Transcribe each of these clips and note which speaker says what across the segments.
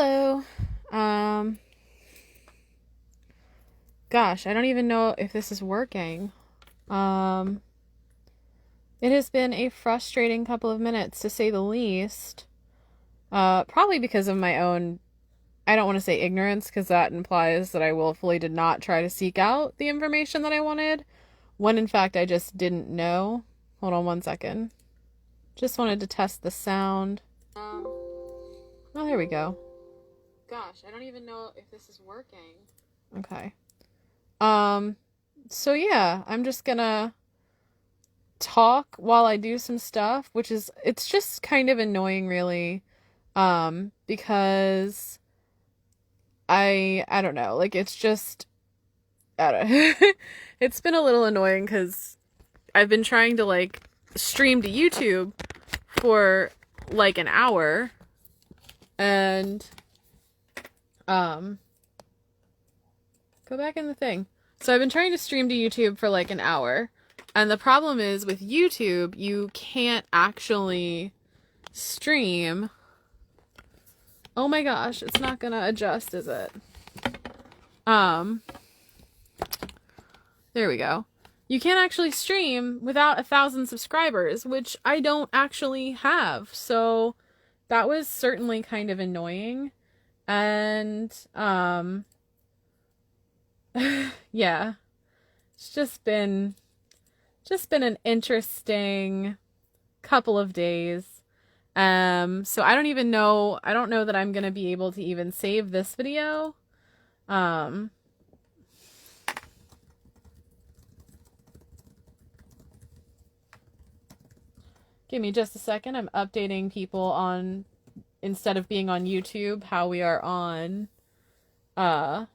Speaker 1: Hello. Um, Gosh, I don't even know if this is working. Um, it has been a frustrating couple of minutes to say the least. Probably because of my own, I don't want to say ignorance because that implies that I willfully did not try to seek out the information that I wanted, when in fact I just didn't know. Hold on one second. Just wanted to test the sound. Oh, there we go. Gosh, I don't even know if this is working. Okay. Um, so yeah, I'm just gonna talk while I do some stuff, it's just kind of annoying really. Because I don't know, like it's just, I don't it's been a little annoying because I've been trying to like stream to YouTube for like an hour and um go back in the thing. So I've been trying to stream to YouTube for like an hour. And the problem is with YouTube, you can't actually stream. Oh my gosh, it's not gonna adjust, is it? Um, there we go. You can't actually stream without 1,000 subscribers, which I don't actually have. So that was certainly kind of annoying. And, yeah, it's just been an interesting couple of days. So I don't know that I'm gonna be able to even save this video. Um, Give me just a second. I'm updating people on, instead of being on YouTube, how we are on, uh,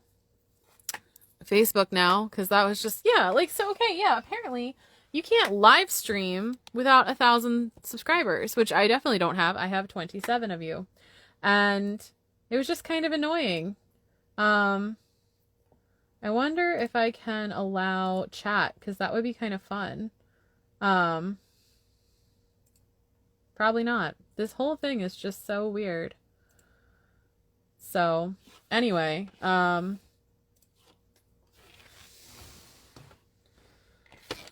Speaker 1: Facebook now, because that was just, yeah, like, so, okay, yeah, apparently you can't live stream without 1,000 subscribers, which I definitely don't have. I have 27 of you. And it was just kind of annoying. I wonder if I can allow chat, because that would be kind of fun. Um, Probably not. This whole thing is just so weird. So, anyway, all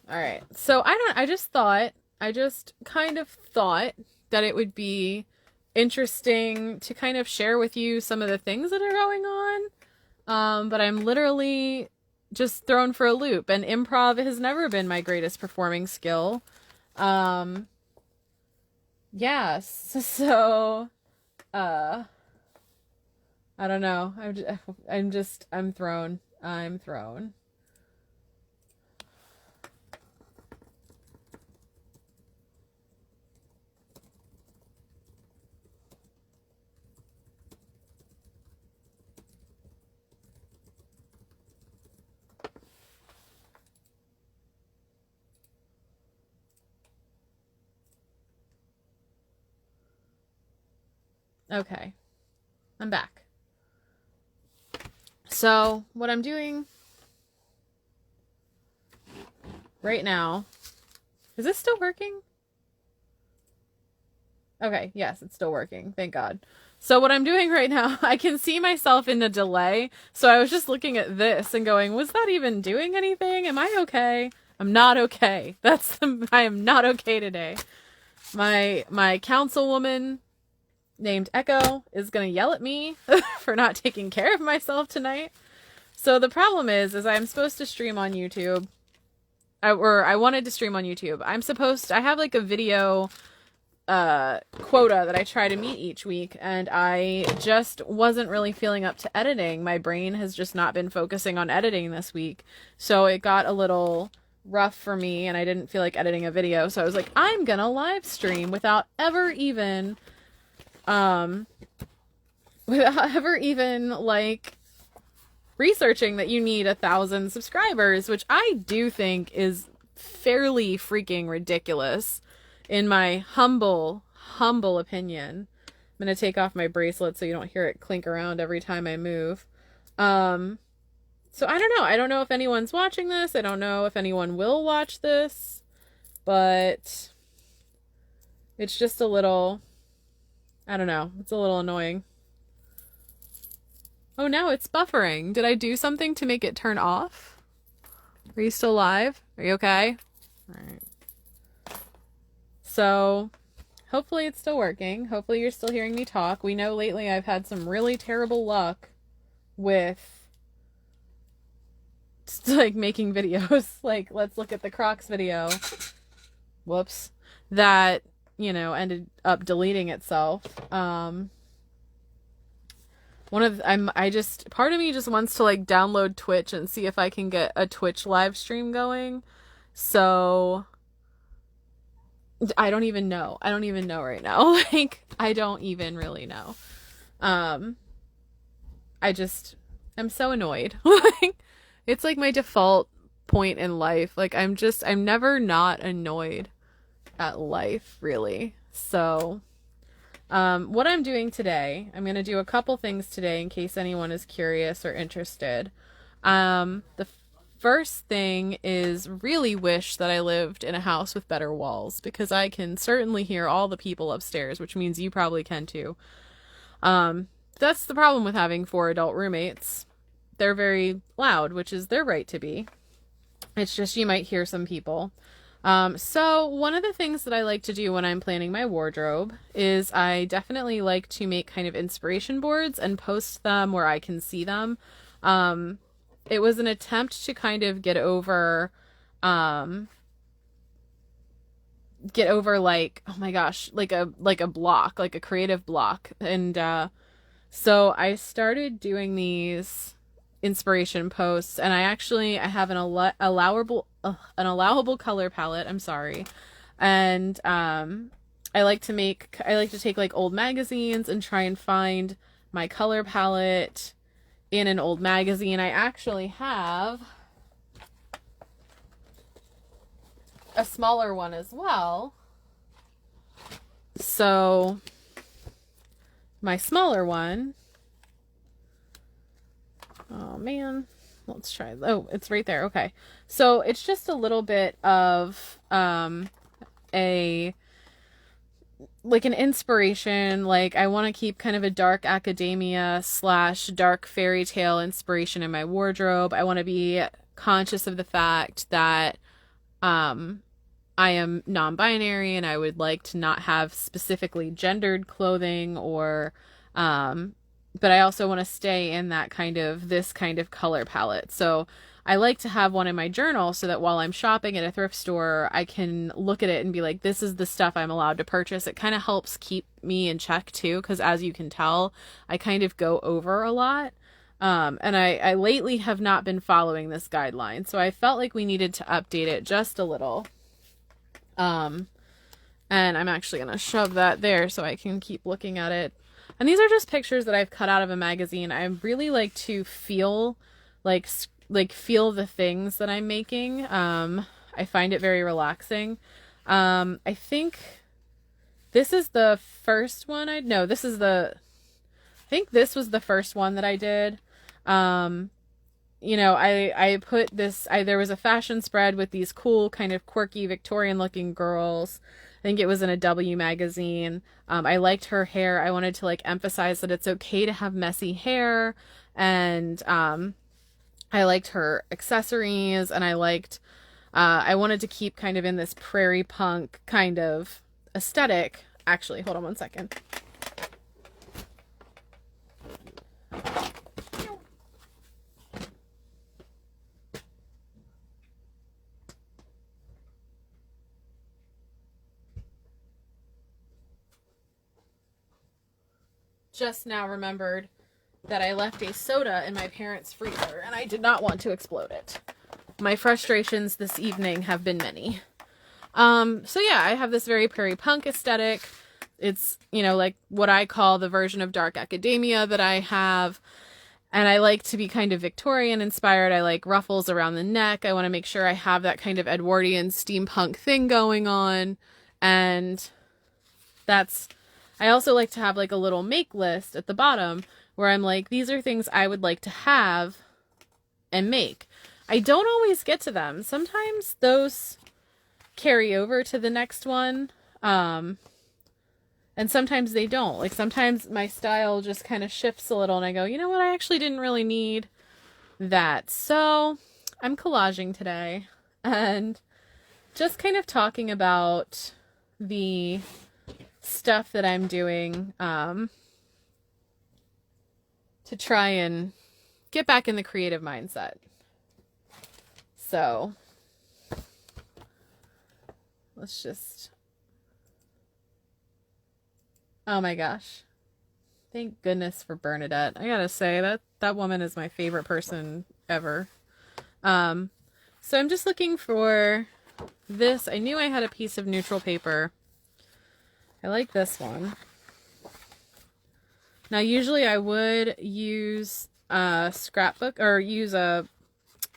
Speaker 1: right. So I just kind of thought that it would be interesting to kind of share with you some of the things that are going on. But I'm literally just thrown for a loop, and improv has never been my greatest performing skill. Um, yes. So, uh, I don't know. I'm thrown. I'm thrown. Okay. I'm back. So, what I'm doing right now, is this still working? Okay, yes, it's still working. Thank God. So what I'm doing right now, I can see myself in the delay. So I was just looking at this and going, was that even doing anything? Am I okay? I'm not okay. I am not okay today. My councilwoman named Echo is going to yell at me for not taking care of myself tonight. So the problem is I'm supposed to stream on YouTube. I wanted to stream on YouTube. I have like a video quota that I try to meet each week, and I just wasn't really feeling up to editing. My brain has just not been focusing on editing this week, so it got a little rough for me, and I didn't feel like editing a video, so I was like, I'm gonna live stream without ever even like researching that you need 1,000 subscribers, which I do think is fairly freaking ridiculous in my humble opinion. I'm gonna take off my bracelet so you don't hear it clink around every time I move. So I don't know. I don't know if anyone's watching this. I don't know if anyone will watch this, but it's just a little, I don't know. It's a little annoying. Oh, now it's buffering. Did I do something to make it turn off? Are you still live? Are you okay? All right. So, hopefully it's still working. Hopefully you're still hearing me talk. We know lately I've had some really terrible luck with like making videos. Like, let's look at the Crocs video. Whoops. That, you know, ended up deleting itself. Part of me just wants to like download Twitch and see if I can get a Twitch live stream going. So I don't even know. I don't even know right now. Like, I don't even really know. I'm so annoyed. Like, it's like my default point in life. Like, I'm never not annoyed at life, really. So, what I'm doing today, I'm going to do a couple things today in case anyone is curious or interested. The first thing is really wish that I lived in a house with better walls, because I can certainly hear all the people upstairs, which means you probably can too. That's the problem with having 4 adult roommates. They're very loud, which is their right to be. It's just you might hear some people. So one of the things that I like to do when I'm planning my wardrobe is I definitely like to make kind of inspiration boards and post them where I can see them. It was an attempt to kind of get over like, oh my gosh, like a block, like a creative block. And so I started doing these inspiration posts, and I have an allowable color palette. I'm sorry. And I like to take like old magazines and try and find my color palette in an old magazine. I actually have a smaller one as well. So my smaller one, oh man, let's try. Oh, it's right there. Okay. So it's just a little bit of an inspiration. Like, I want to keep kind of a dark academia / dark fairy tale inspiration in my wardrobe. I want to be conscious of the fact that I am non-binary and I would like to not have specifically gendered clothing or but I also want to stay in this kind of color palette. So I like to have one in my journal so that while I'm shopping at a thrift store, I can look at it and be like, this is the stuff I'm allowed to purchase. It kind of helps keep me in check too, because as you can tell, I kind of go over a lot. And I lately have not been following this guideline, so I felt like we needed to update it just a little. And I'm actually going to shove that there so I can keep looking at it. And these are just pictures that I've cut out of a magazine. I really like to feel feel the things that I'm making. I find it very relaxing. I think this is the first one I think this was the first one that I did. You know, I put this, there was a fashion spread with these cool kind of quirky Victorian looking girls. I think it was in a W magazine. I liked her hair. I wanted to like emphasize that it's okay to have messy hair. And, I liked her accessories, and I wanted to keep kind of in this prairie punk kind of aesthetic. Actually, hold on one second. Just now remembered that I left a soda in my parents' freezer, and I did not want to explode it. My frustrations this evening have been many. So yeah, I have this very prairie punk aesthetic. It's, you know, like what I call the version of dark academia that I have. And I like to be kind of Victorian inspired. I like ruffles around the neck. I want to make sure I have that kind of Edwardian steampunk thing going on. And I also like to have like a little make list at the bottom where I'm like, these are things I would like to have and make. I don't always get to them. Sometimes those carry over to the next one. And sometimes they don't. Like sometimes my style just kind of shifts a little and I go, you know what? I actually didn't really need that. So I'm collaging today and just kind of talking about the stuff that I'm doing to try and get back in the creative mindset. So let's just, oh my gosh. Thank goodness for Bernadette. I gotta say that woman is my favorite person ever. So I'm just looking for this. I knew I had a piece of neutral paper. I like this one. Now, usually I would use a scrapbook or use a,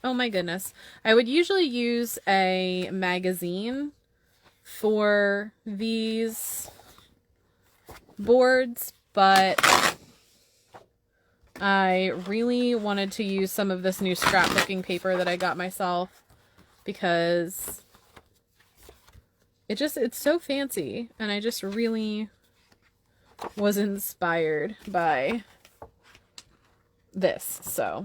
Speaker 1: oh my goodness. I would usually use a magazine for these boards, but I really wanted to use some of this new scrapbooking paper that I got myself because it's so fancy and I just really was inspired by this. So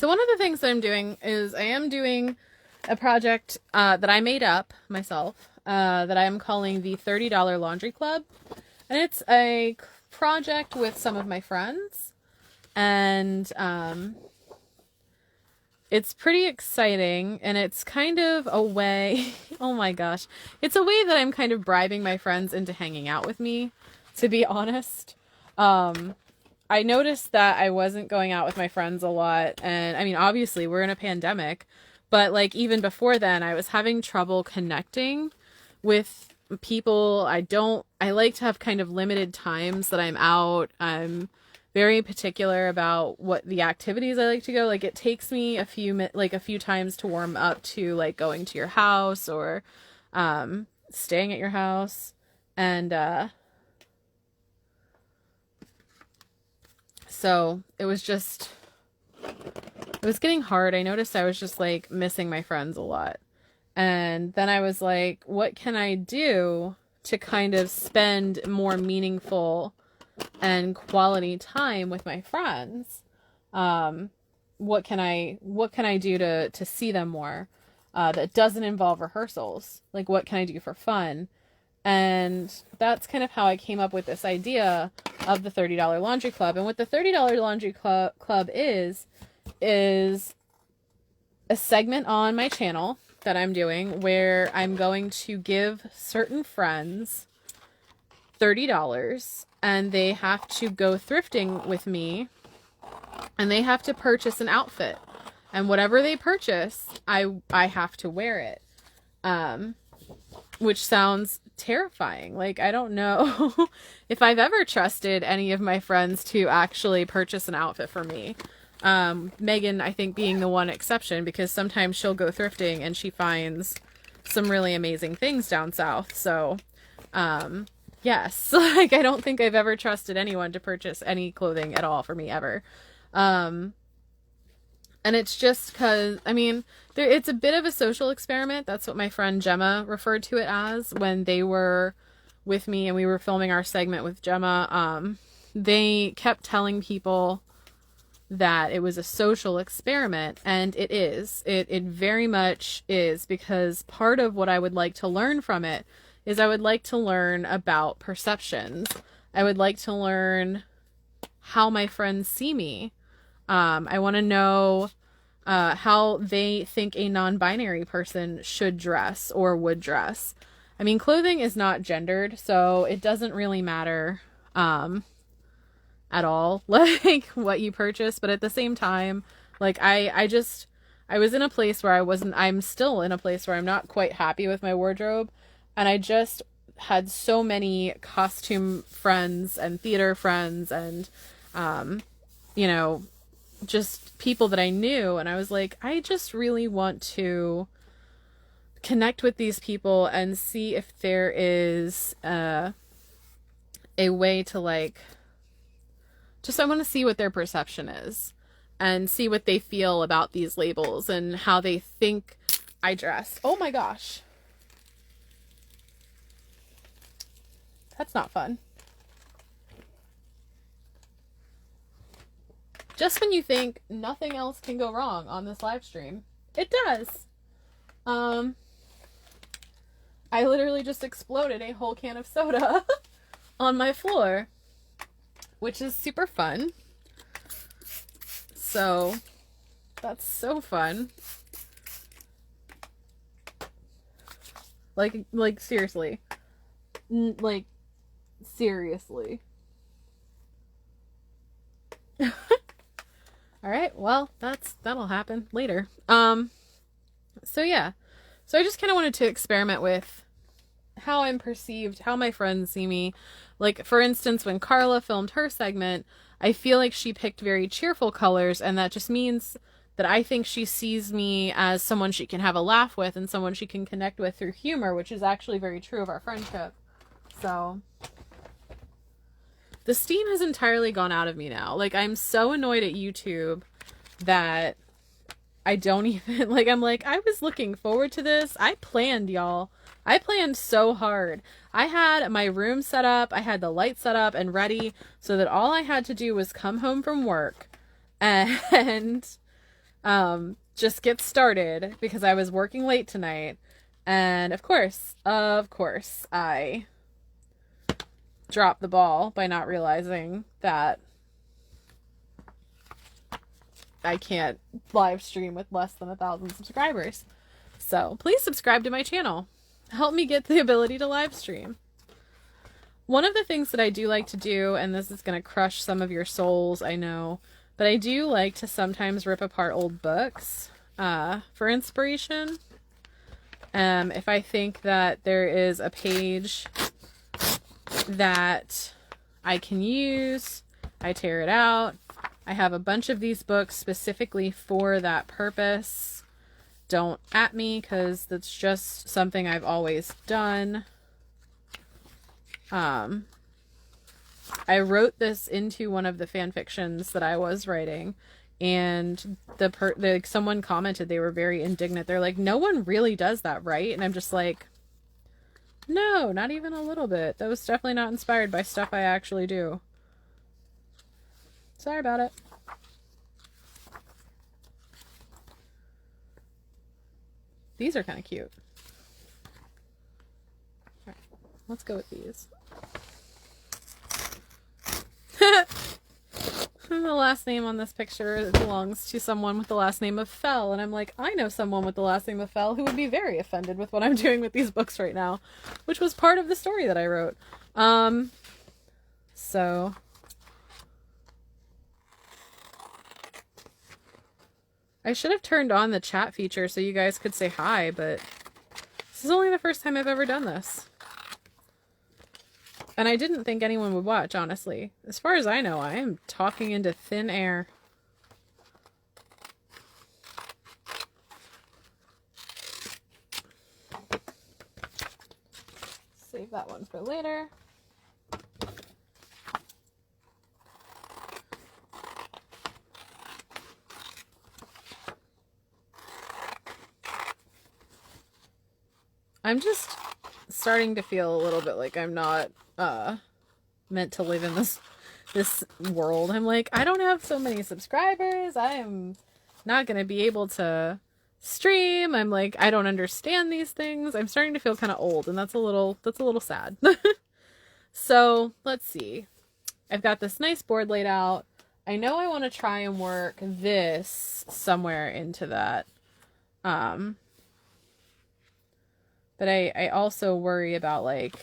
Speaker 1: one of the things that I'm doing is I am doing a project that I made up myself that I am calling the $30 Laundry Club. And it's a project with some of my friends. And it's pretty exciting. And it's kind of a way, oh my gosh. It's a way that I'm kind of bribing my friends into hanging out with me, to be honest. I noticed that I wasn't going out with my friends a lot. And I mean, obviously we're in a pandemic, but like even before then, I was having trouble connecting with people. I like to have kind of limited times that I'm out. I'm very particular about what the activities I like to go. Like it takes me a few times to warm up to like going to your house or staying at your house. And so it was getting hard. I noticed I was just like missing my friends a lot. And then I was like, what can I do to kind of spend more meaningful and quality time with my friends? What can I do to see them more that doesn't involve rehearsals? Like, what can I do for fun? And that's kind of how I came up with this idea of the $30 Laundry Club. And what the $30 Laundry Club is a segment on my channel that I'm doing where I'm going to give certain friends $30 and they have to go thrifting with me and they have to purchase an outfit. And whatever they purchase, I have to wear it. Which sounds terrifying. Like, I don't know if I've ever trusted any of my friends to actually purchase an outfit for me. Megan, I think, being the one exception, because sometimes she'll go thrifting and she finds some really amazing things down south. So, yes, like, I don't think I've ever trusted anyone to purchase any clothing at all for me ever. And it's just because, I mean, it's a bit of a social experiment. That's what my friend Gemma referred to it as when they were with me and we were filming our segment with Gemma. They kept telling people that it was a social experiment, and it is. It very much is, because part of what I would like to learn from it is I would like to learn about perceptions. I would like to learn how my friends see me. I want to know how they think a non-binary person should dress or would dress. I mean, clothing is not gendered, so it doesn't really matter at all, like, what you purchase. But at the same time, like, I was in a place where I'm still in a place where I'm not quite happy with my wardrobe. And I just had so many costume friends and theater friends and, you know, just people that I knew. And I was like, I just really want to connect with these people and see if there is a way to, like, just, I want to see what their perception is and see what they feel about these labels and how they think I dress. Oh my gosh. That's not fun. Just when you think nothing else can go wrong on this live stream, it does. I literally just exploded a whole can of soda on my floor, which is super fun. So, that's so fun. Like seriously. Like, seriously. Alright, well, that'll happen later. So yeah. So I just kind of wanted to experiment with how I'm perceived, how my friends see me. Like, for instance, when Carla filmed her segment, I feel like she picked very cheerful colors, and that just means that I think she sees me as someone she can have a laugh with and someone she can connect with through humor, which is actually very true of our friendship. So the steam has entirely gone out of me now. Like, I'm so annoyed at YouTube that I don't even, like, I'm like, I was looking forward to this. I planned, y'all. I planned so hard. I had my room set up, I had the light set up and ready so that all I had to do was come home from work and just get started because I was working late tonight. And of course, I dropped the ball by not realizing that I can't live stream with less than 1,000 subscribers. So please subscribe to my channel. Help me get the ability to live stream. One of the things that I do like to do, and this is going to crush some of your souls, I know, but I do like to sometimes rip apart old books for inspiration. If I think that there is a page that I can use, I tear it out. I have a bunch of these books specifically for that purpose. Don't at me, because that's just something I've always done. I wrote this into one of the fan fictions that I was writing, and someone commented they were very indignant. They're like, no one really does that, right? And I'm just like, no, not even a little bit. That was definitely not inspired by stuff I actually do. Sorry about it. These are kind of cute. All right, let's go with these. The last name on this picture belongs to someone with the last name of Fell, and I'm like, I know someone with the last name of Fell who would be very offended with what I'm doing with these books right now, which was part of the story that I wrote. So I should have turned on the chat feature so you guys could say hi, but this is only the first time I've ever done this. And I didn't think anyone would watch, honestly. As far as I know, I am talking into thin air. Save that one for later. I'm just starting to feel a little bit like I'm not meant to live in this world. I'm like, I don't have so many subscribers. I am not going to be able to stream. I'm like, I don't understand these things. I'm starting to feel kind of old, and that's a little sad. So, let's see. I've got this nice board laid out. I know I want to try and work this somewhere into that. But I also worry about, like,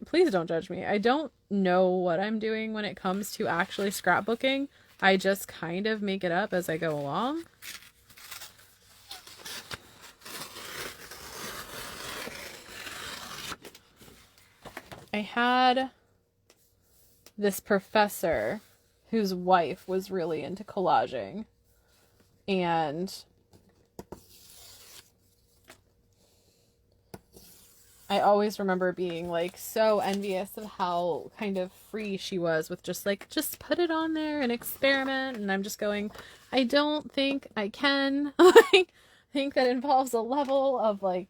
Speaker 1: please don't judge me. I don't know what I'm doing when it comes to actually scrapbooking. I just kind of make it up as I go along. I had this professor whose wife was really into collaging, and I always remember being, like, so envious of how kind of free she was with just, like, just put it on there and experiment. And I'm just going, I don't think I can. I think that involves a level of, like,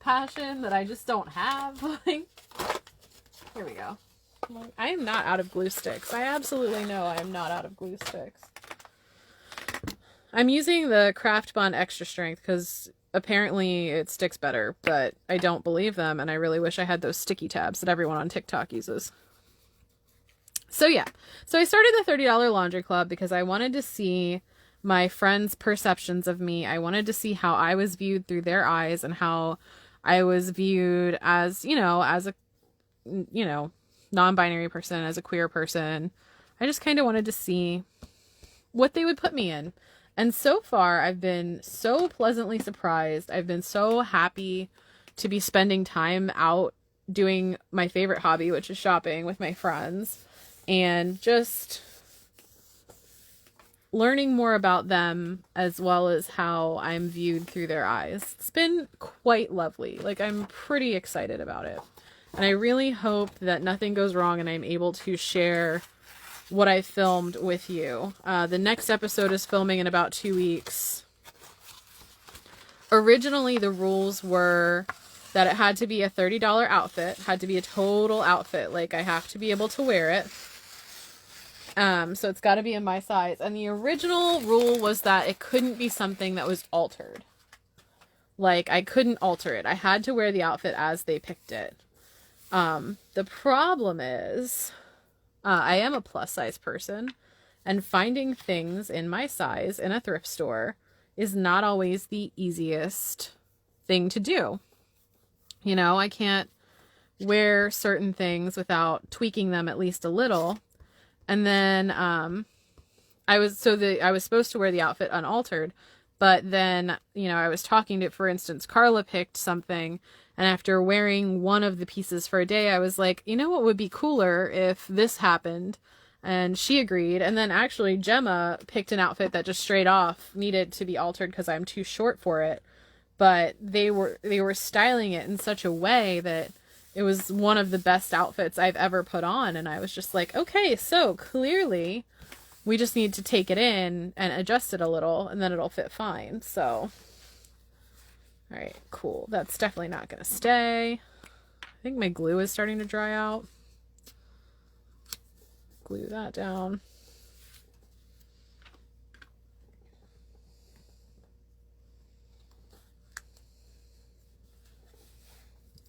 Speaker 1: passion that I just don't have. Like, here we go. I am not out of glue sticks. I absolutely know I am not out of glue sticks. I'm using the Craft Bond Extra Strength because apparently it sticks better, but I don't believe them, and I really wish I had those sticky tabs that everyone on TikTok uses. So yeah, so I started the $30 laundry club because I wanted to see my friends' perceptions of me. I wanted to see how I was viewed through their eyes and how I was viewed as, as a, non-binary person, as a queer person. I just kind of wanted to see what they would put me in. And so far, I've been so pleasantly surprised. I've been so happy to be spending time out doing my favorite hobby, which is shopping with my friends, and just learning more about them as well as how I'm viewed through their eyes. It's been quite lovely. Like, I'm pretty excited about it. And I really hope that nothing goes wrong and I'm able to share what I filmed with you. The next episode is filming in about 2 weeks. Originally, the rules were that it had to be a $30 outfit, had to be a total outfit. Like, I have to be able to wear it. So it's got to be in my size. And the original rule was that it couldn't be something that was altered. Like, I couldn't alter it. I had to wear the outfit as they picked it. The problem is, I am a plus size person, and finding things in my size in a thrift store is not always the easiest thing to do. I can't wear certain things without tweaking them at least a little. And then, I was supposed to wear the outfit unaltered, but then, I was talking to, for instance, Carla picked something, and after wearing one of the pieces for a day, I was like, what would be cooler if this happened? And she agreed. And then actually Gemma picked an outfit that just straight off needed to be altered because I'm too short for it. But they were styling it in such a way that it was one of the best outfits I've ever put on. And I was just like, okay, so clearly we just need to take it in and adjust it a little and then it'll fit fine. So, all right, cool. That's definitely not going to stay. I think my glue is starting to dry out. Glue that down.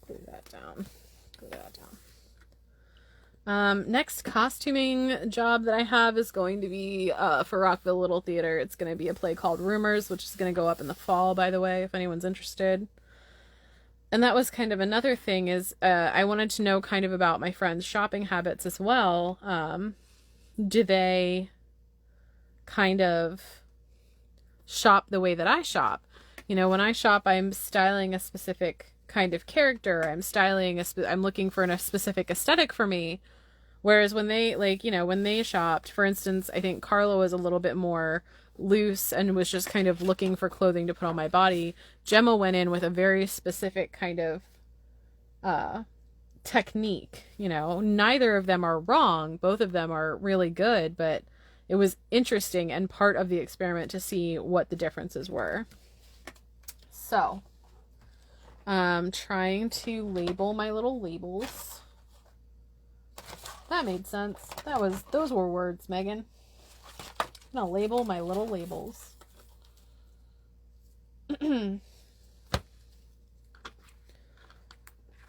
Speaker 1: Glue that down. Glue that down. Next costuming job that I have is going to be for Rockville Little Theater. It's going to be a play called Rumors, which is going to go up in the fall, by the way, if anyone's interested. And that was kind of another thing is I wanted to know kind of about my friends' shopping habits as well. Do they kind of shop the way that I shop? When I shop, I'm styling a specific kind of character. I'm styling I'm looking for a specific aesthetic for me. Whereas when they when they shopped, for instance, I think Carla was a little bit more loose and was just kind of looking for clothing to put on my body. Gemma went in with a very specific kind of technique. Neither of them are wrong. Both of them are really good, but it was interesting and part of the experiment to see what the differences were. So, trying to label my little labels. That made sense. Those were words, Megan. I'm gonna label my little labels.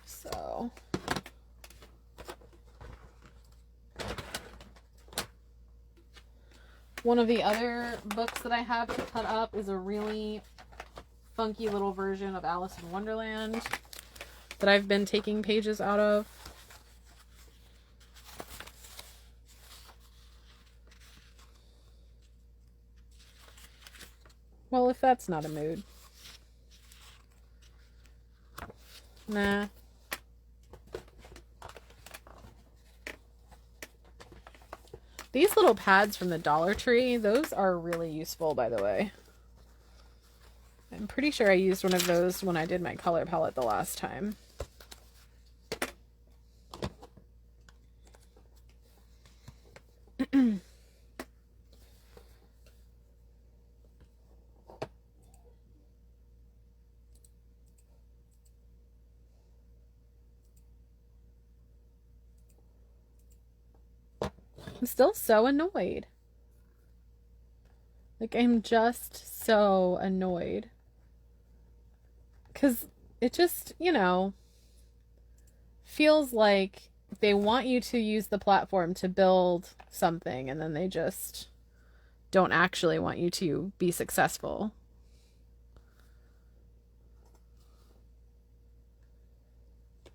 Speaker 1: So, one of the other books that I have to put up is a really funky little version of Alice in Wonderland that I've been taking pages out of. Well, if that's not a mood. Nah. These little pads from the Dollar Tree, those are really useful, by the way. I'm pretty sure I used one of those when I did my color palette the last time. I'm still so annoyed. Like, I'm just so annoyed. Because it just, feels like they want you to use the platform to build something, and then they just don't actually want you to be successful.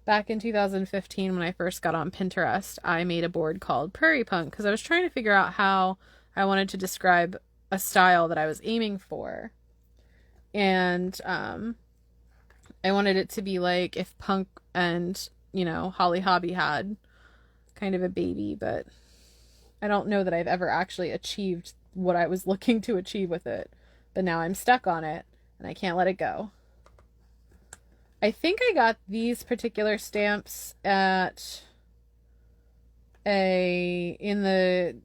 Speaker 1: Back in 2015, when I first got on Pinterest, I made a board called Prairie Punk because I was trying to figure out how I wanted to describe a style that I was aiming for. And I wanted it to be like if punk and, Holly Hobbie had kind of a baby, but I don't know that I've ever actually achieved what I was looking to achieve with it. But now I'm stuck on it and I can't let it go. I think I got these particular stamps at that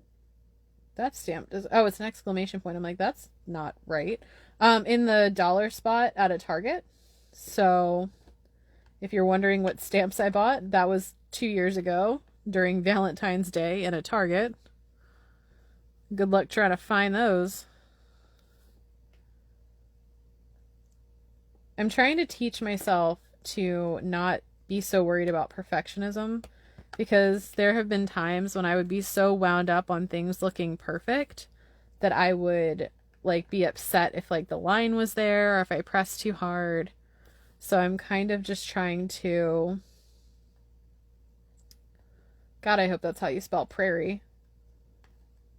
Speaker 1: stamp does, oh, it's an exclamation point. I'm like, that's not right. In the dollar spot at a Target. So if you're wondering what stamps I bought, that was 2 years ago during Valentine's Day at a Target. Good luck trying to find those. I'm trying to teach myself to not be so worried about perfectionism, because there have been times when I would be so wound up on things looking perfect that I would be upset if the line was there or if I pressed too hard. So I'm kind of just trying to, God, I hope that's how you spell prairie.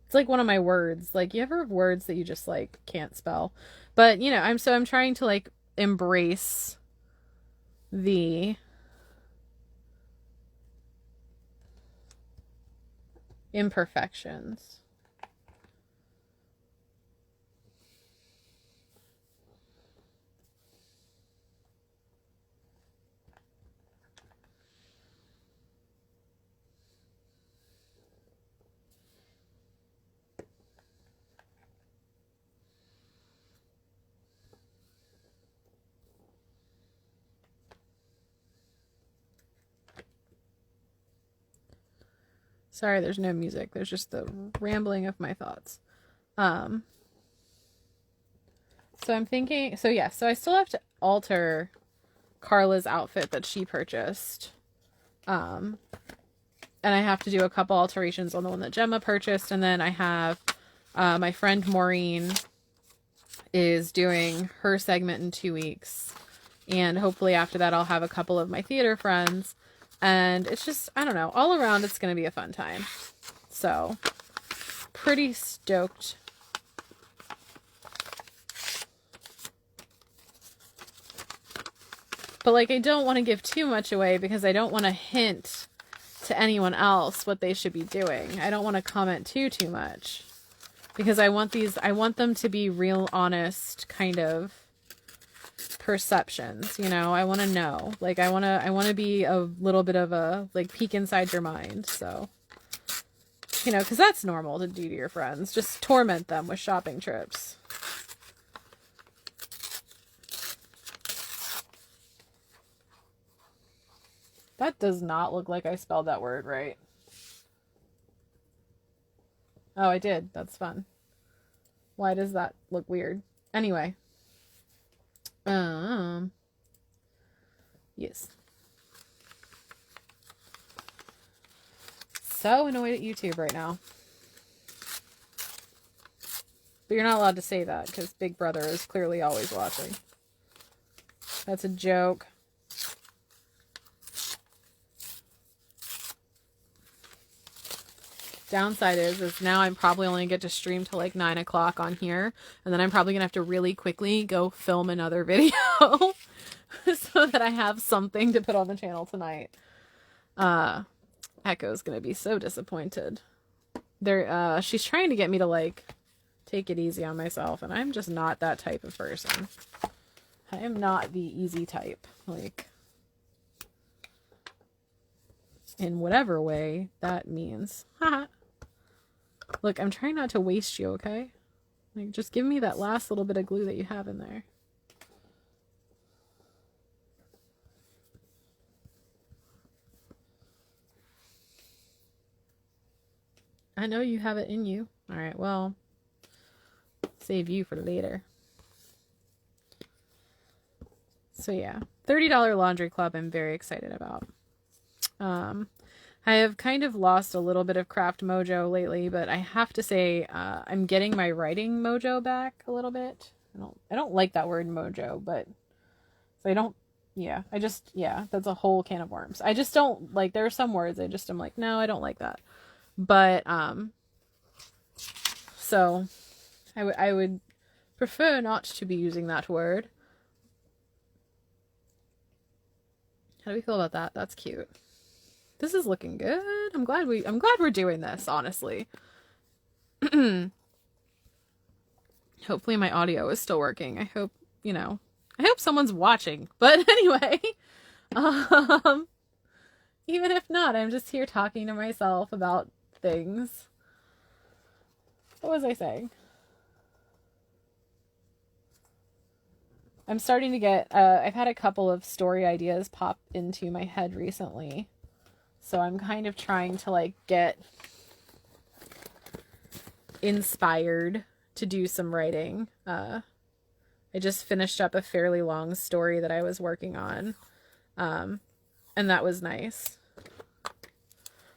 Speaker 1: It's like one of my words. You ever have words that you just can't spell? But I'm trying to embrace the imperfections. Sorry, there's no music. There's just the rambling of my thoughts. So I'm thinking, so I still have to alter Carla's outfit that she purchased. And I have to do a couple alterations on the one that Gemma purchased. And then I have my friend Maureen is doing her segment in 2 weeks. And hopefully after that, I'll have a couple of my theater friends. And it's just, I don't know, all around it's going to be a fun time. So, pretty stoked. But I don't want to give too much away because I don't want to hint to anyone else what they should be doing. I don't want to comment too much because I want them to be real, honest kind of perceptions. I want to know. I want to be a little bit of a peek inside your mind. So, because that's normal to do to your friends. Just torment them with shopping trips. That does not look like I spelled that word right. Oh, I did. That's fun. Why does that look weird? Anyway. Yes. So annoyed at YouTube right now. But you're not allowed to say that because Big Brother is clearly always watching. That's a joke. Downside is now I'm probably only get to stream till 9 o'clock on here, and then I'm probably gonna have to really quickly go film another video so that I have something to put on the channel tonight. Echo's gonna be so disappointed. She's trying to get me to take it easy on myself, and I'm just not that type of person. I am not the easy type, in whatever way that means. Haha. Look, I'm trying not to waste you, okay? Just give me that last little bit of glue that you have in there. I know you have it in you. All right, well, save you for later. So yeah, $30 laundry club I'm very excited about. I have kind of lost a little bit of craft mojo lately, but I have to say I'm getting my writing mojo back a little bit. I don't like that word mojo, but so I don't that's a whole can of worms. I just don't like, there are some words I'm like, no, I don't like that. But so I would prefer not to be using that word. How do we feel about that? That's cute. This is looking good. I'm glad we're doing this, honestly. Hopefully my audio is still working. I hope someone's watching. But anyway, even if not, I'm just here talking to myself about things. What was I saying? I'm starting to get, I've had a couple of story ideas pop into my head recently. So I'm kind of trying to like get inspired to do some writing. I just finished up a fairly long story that I was working on. And that was nice.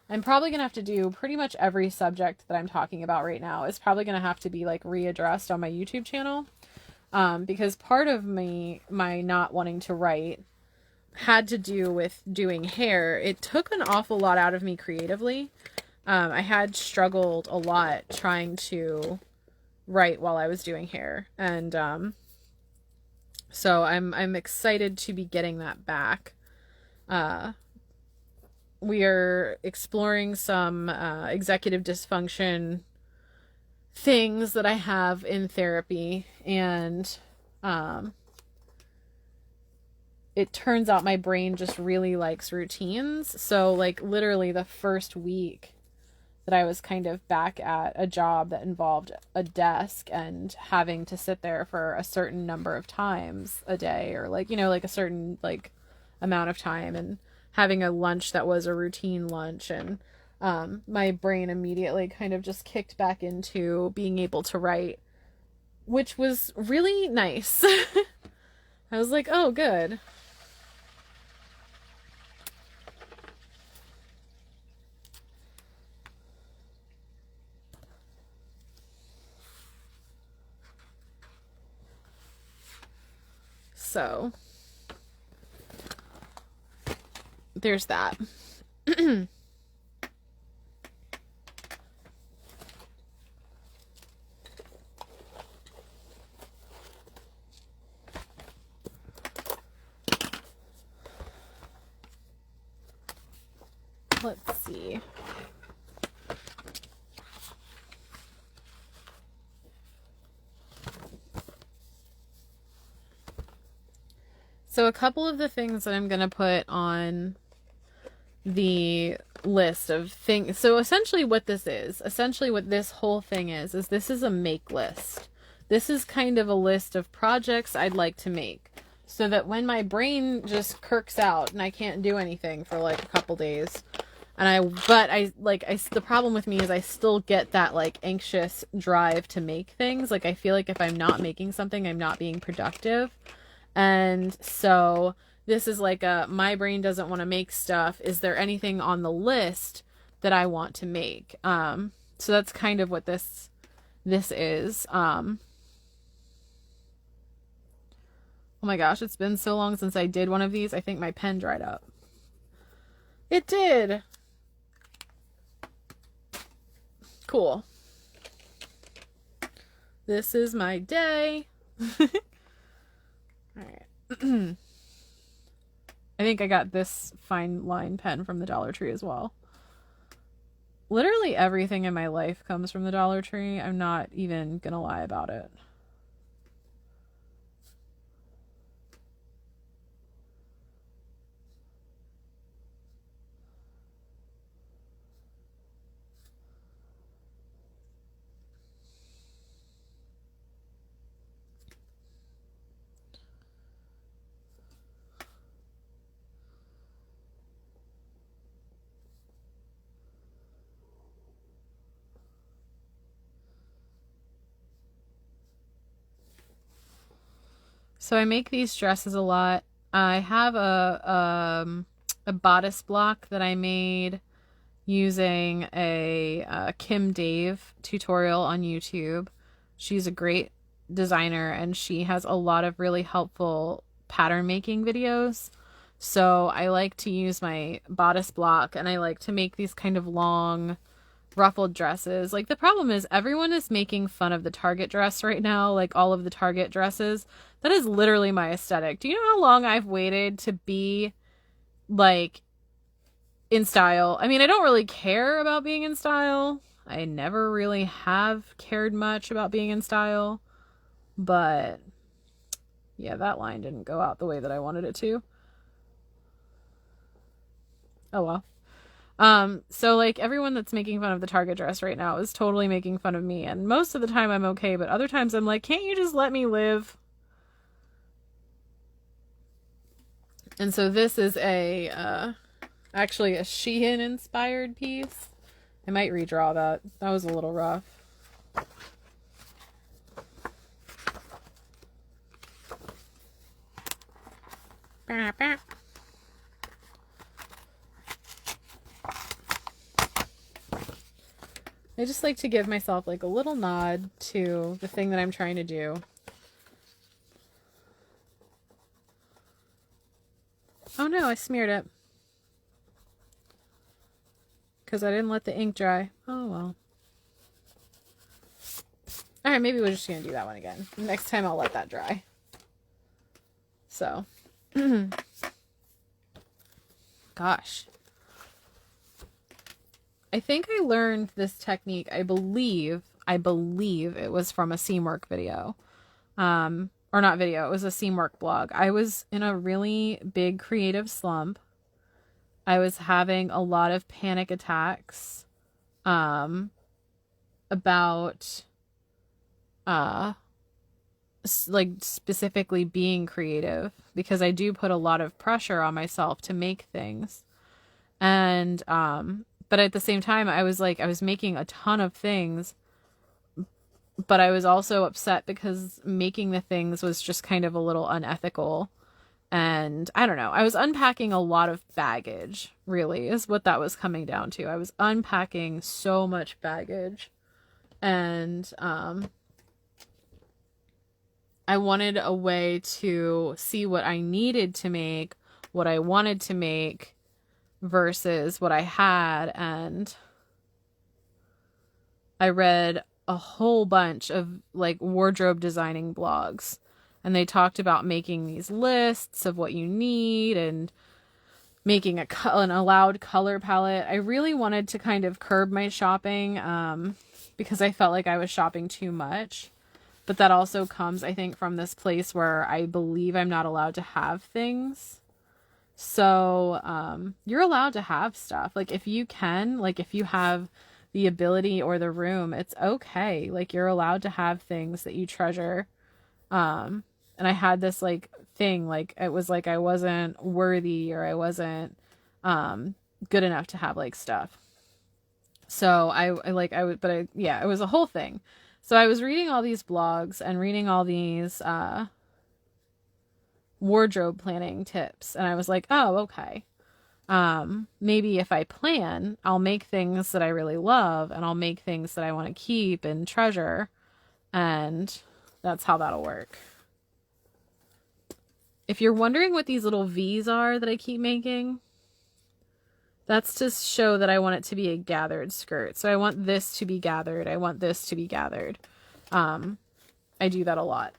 Speaker 1: I'm probably going to have to do pretty much every subject that I'm talking about right now is probably going to have to be like readdressed on my YouTube channel. Because part of my not wanting to write had to do with doing hair. It took an awful lot out of me creatively. I had struggled a lot trying to write while I was doing hair. And so I'm excited to be getting that back. We are exploring some executive dysfunction things that I have in therapy, and it turns out my brain just really likes routines. So like literally the first week that I was kind of back at a job that involved a desk and having to sit there for a certain number of times a day, or like, like a certain like amount of time, and having a lunch that was a routine lunch, and my brain immediately kind of just kicked back into being able to write, which was really nice. I was like, oh, good. So there's that. Let's see. So a couple of the things that I'm going to put on the list of things. So essentially what this whole thing is this is a make list. This is kind of a list of projects I'd like to make, so that when my brain just kirks out and I can't do anything for like a couple days, the problem with me is I still get that like anxious drive to make things. Like I feel like if I'm not making something, I'm not being productive. And so this is like my brain doesn't want to make stuff. Is there anything on the list that I want to make? So that's kind of what this is. Oh my gosh, it's been so long since I did one of these. I think my pen dried up. It did. Cool. This is my day. All right. I think I got this fine line pen from the Dollar Tree as well. Literally everything in my life comes from the Dollar Tree. I'm not even gonna lie about it. So I make these dresses a lot. I have a bodice block that I made using a Kim Dave tutorial on YouTube. She's a great designer and she has a lot of really helpful pattern making videos. So I like to use my bodice block and I like to make these kind of long ruffled dresses. Like the problem is everyone is making fun of the Target dress right now, like all of the Target dresses. That is literally my aesthetic. Do you know how long I've waited to be like in style? I mean, I don't really care about being in style. I never really have cared much about being in style. But yeah, that line didn't go out the way that I wanted it to. Oh well. So like everyone that's making fun of the Target dress right now is totally making fun of me. And most of the time I'm okay, but other times I'm like, can't you just let me live? And so this is actually a Shein inspired piece. I might redraw that. That was a little rough. I just like to give myself like a little nod to the thing that I'm trying to do. Oh no, I smeared it. Because I didn't let the ink dry. Oh well. Alright, maybe we're just going to do that one again. Next time I'll let that dry. So. Gosh. I think I learned this technique, I believe it was from a Seamwork video. Or not video, it was a Seamwork blog. I was in a really big creative slump. I was having a lot of panic attacks about like specifically being creative, because I do put a lot of pressure on myself to make things. And but at the same time, I was making a ton of things, but I was also upset because making the things was just kind of a little unethical. And I don't know, I was unpacking a lot of baggage, really, is what that was coming down to. I was unpacking so much baggage. And I wanted a way to see what I needed to make, what I wanted to make, versus what I had. And I read a whole bunch of like wardrobe designing blogs, and they talked about making these lists of what you need and making an allowed color palette. I really wanted to kind of curb my shopping because I felt like I was shopping too much. But that also comes, I think, from this place where I believe I'm not allowed to have things. So, you're allowed to have stuff. Like, if you can, like, if you have the ability or the room, it's okay. Like, you're allowed to have things that you treasure. And I had this, like, thing, like, it was like I wasn't worthy or I wasn't, good enough to have, like, stuff. So, it was a whole thing. So I was reading all these blogs and reading all these, wardrobe planning tips, and I was like, oh, okay, maybe if I plan, I'll make things that I really love, and I'll make things that I want to keep and treasure, and that's how that'll work. If you're wondering what these little V's are that I keep making, that's to show that I want it to be a gathered skirt. So I want this to be gathered, I want this to be gathered. I do that a lot.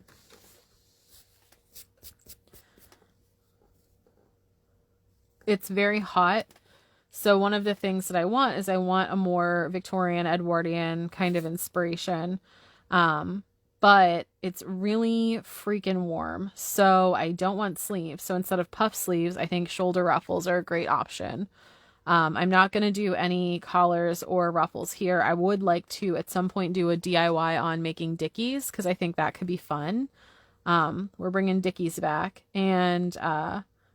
Speaker 1: It's very hot. So one of the things that I want is I want a more Victorian, Edwardian kind of inspiration. But it's really freaking warm. So I don't want sleeves. So instead of puff sleeves, I think shoulder ruffles are a great option. I'm not going to do any collars or ruffles here. I would like to at some point do a DIY on making dickies, because I think that could be fun. We're bringing dickies back, and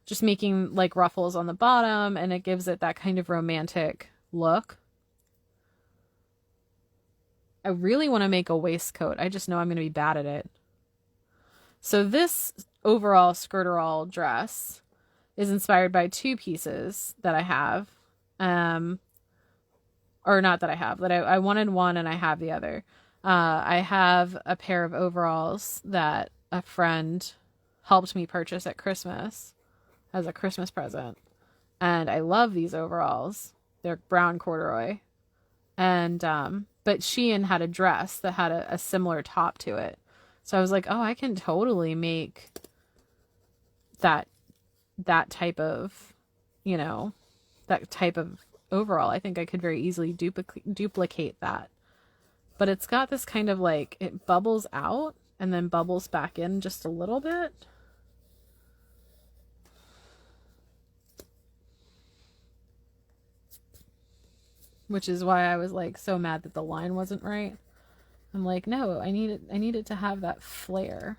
Speaker 1: just making like ruffles on the bottom, and it gives it that kind of romantic look. I really want to make a waistcoat. I just know I'm going to be bad at it. So this overall skirterall dress is inspired by two pieces that I have. Or not that I have, but I wanted one and I have the other. I have a pair of overalls that a friend helped me purchase at Christmas as a Christmas present. And I love these overalls. They're brown corduroy. And, but Shein had a dress that had a similar top to it. So I was like, oh, I can totally make that type of, that type of overall. I think I could very easily duplicate that. But it's got this kind of like, it bubbles out and then bubbles back in just a little bit. Which is why I was like so mad that the line wasn't right. I'm like, no, I need it to have that flare.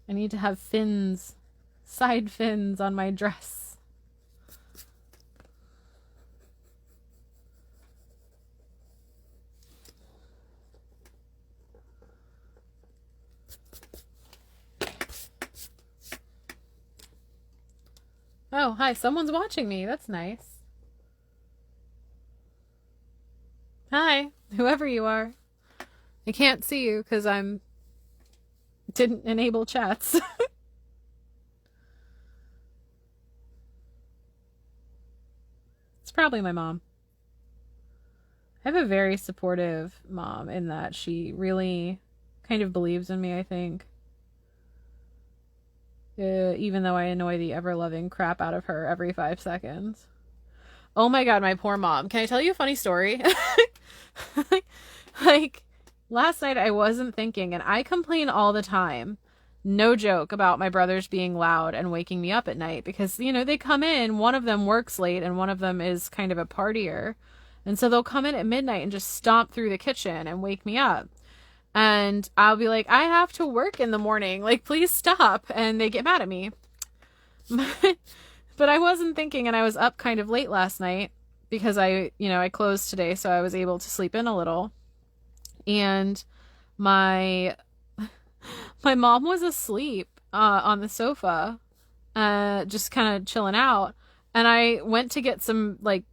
Speaker 1: I need to have fins, side fins on my dress. Oh, hi, someone's watching me. That's nice. Hi, whoever you are. I can't see you because didn't enable chats. It's probably my mom. I have a very supportive mom in that she really kind of believes in me, I think. Even though I annoy the ever-loving crap out of her every 5 seconds. Oh my god, my poor mom. Can I tell you a funny story? Like, last night I wasn't thinking, and I complain all the time, no joke, about my brothers being loud and waking me up at night because, they come in, one of them works late and one of them is kind of a partier. And so they'll come in at midnight and just stomp through the kitchen and wake me up. And I'll be like, I have to work in the morning. Like, please stop. And they get mad at me. But I wasn't thinking, and I was up kind of late last night because I closed today, so I was able to sleep in a little. And my mom was asleep on the sofa, just kind of chilling out. And I went to get some like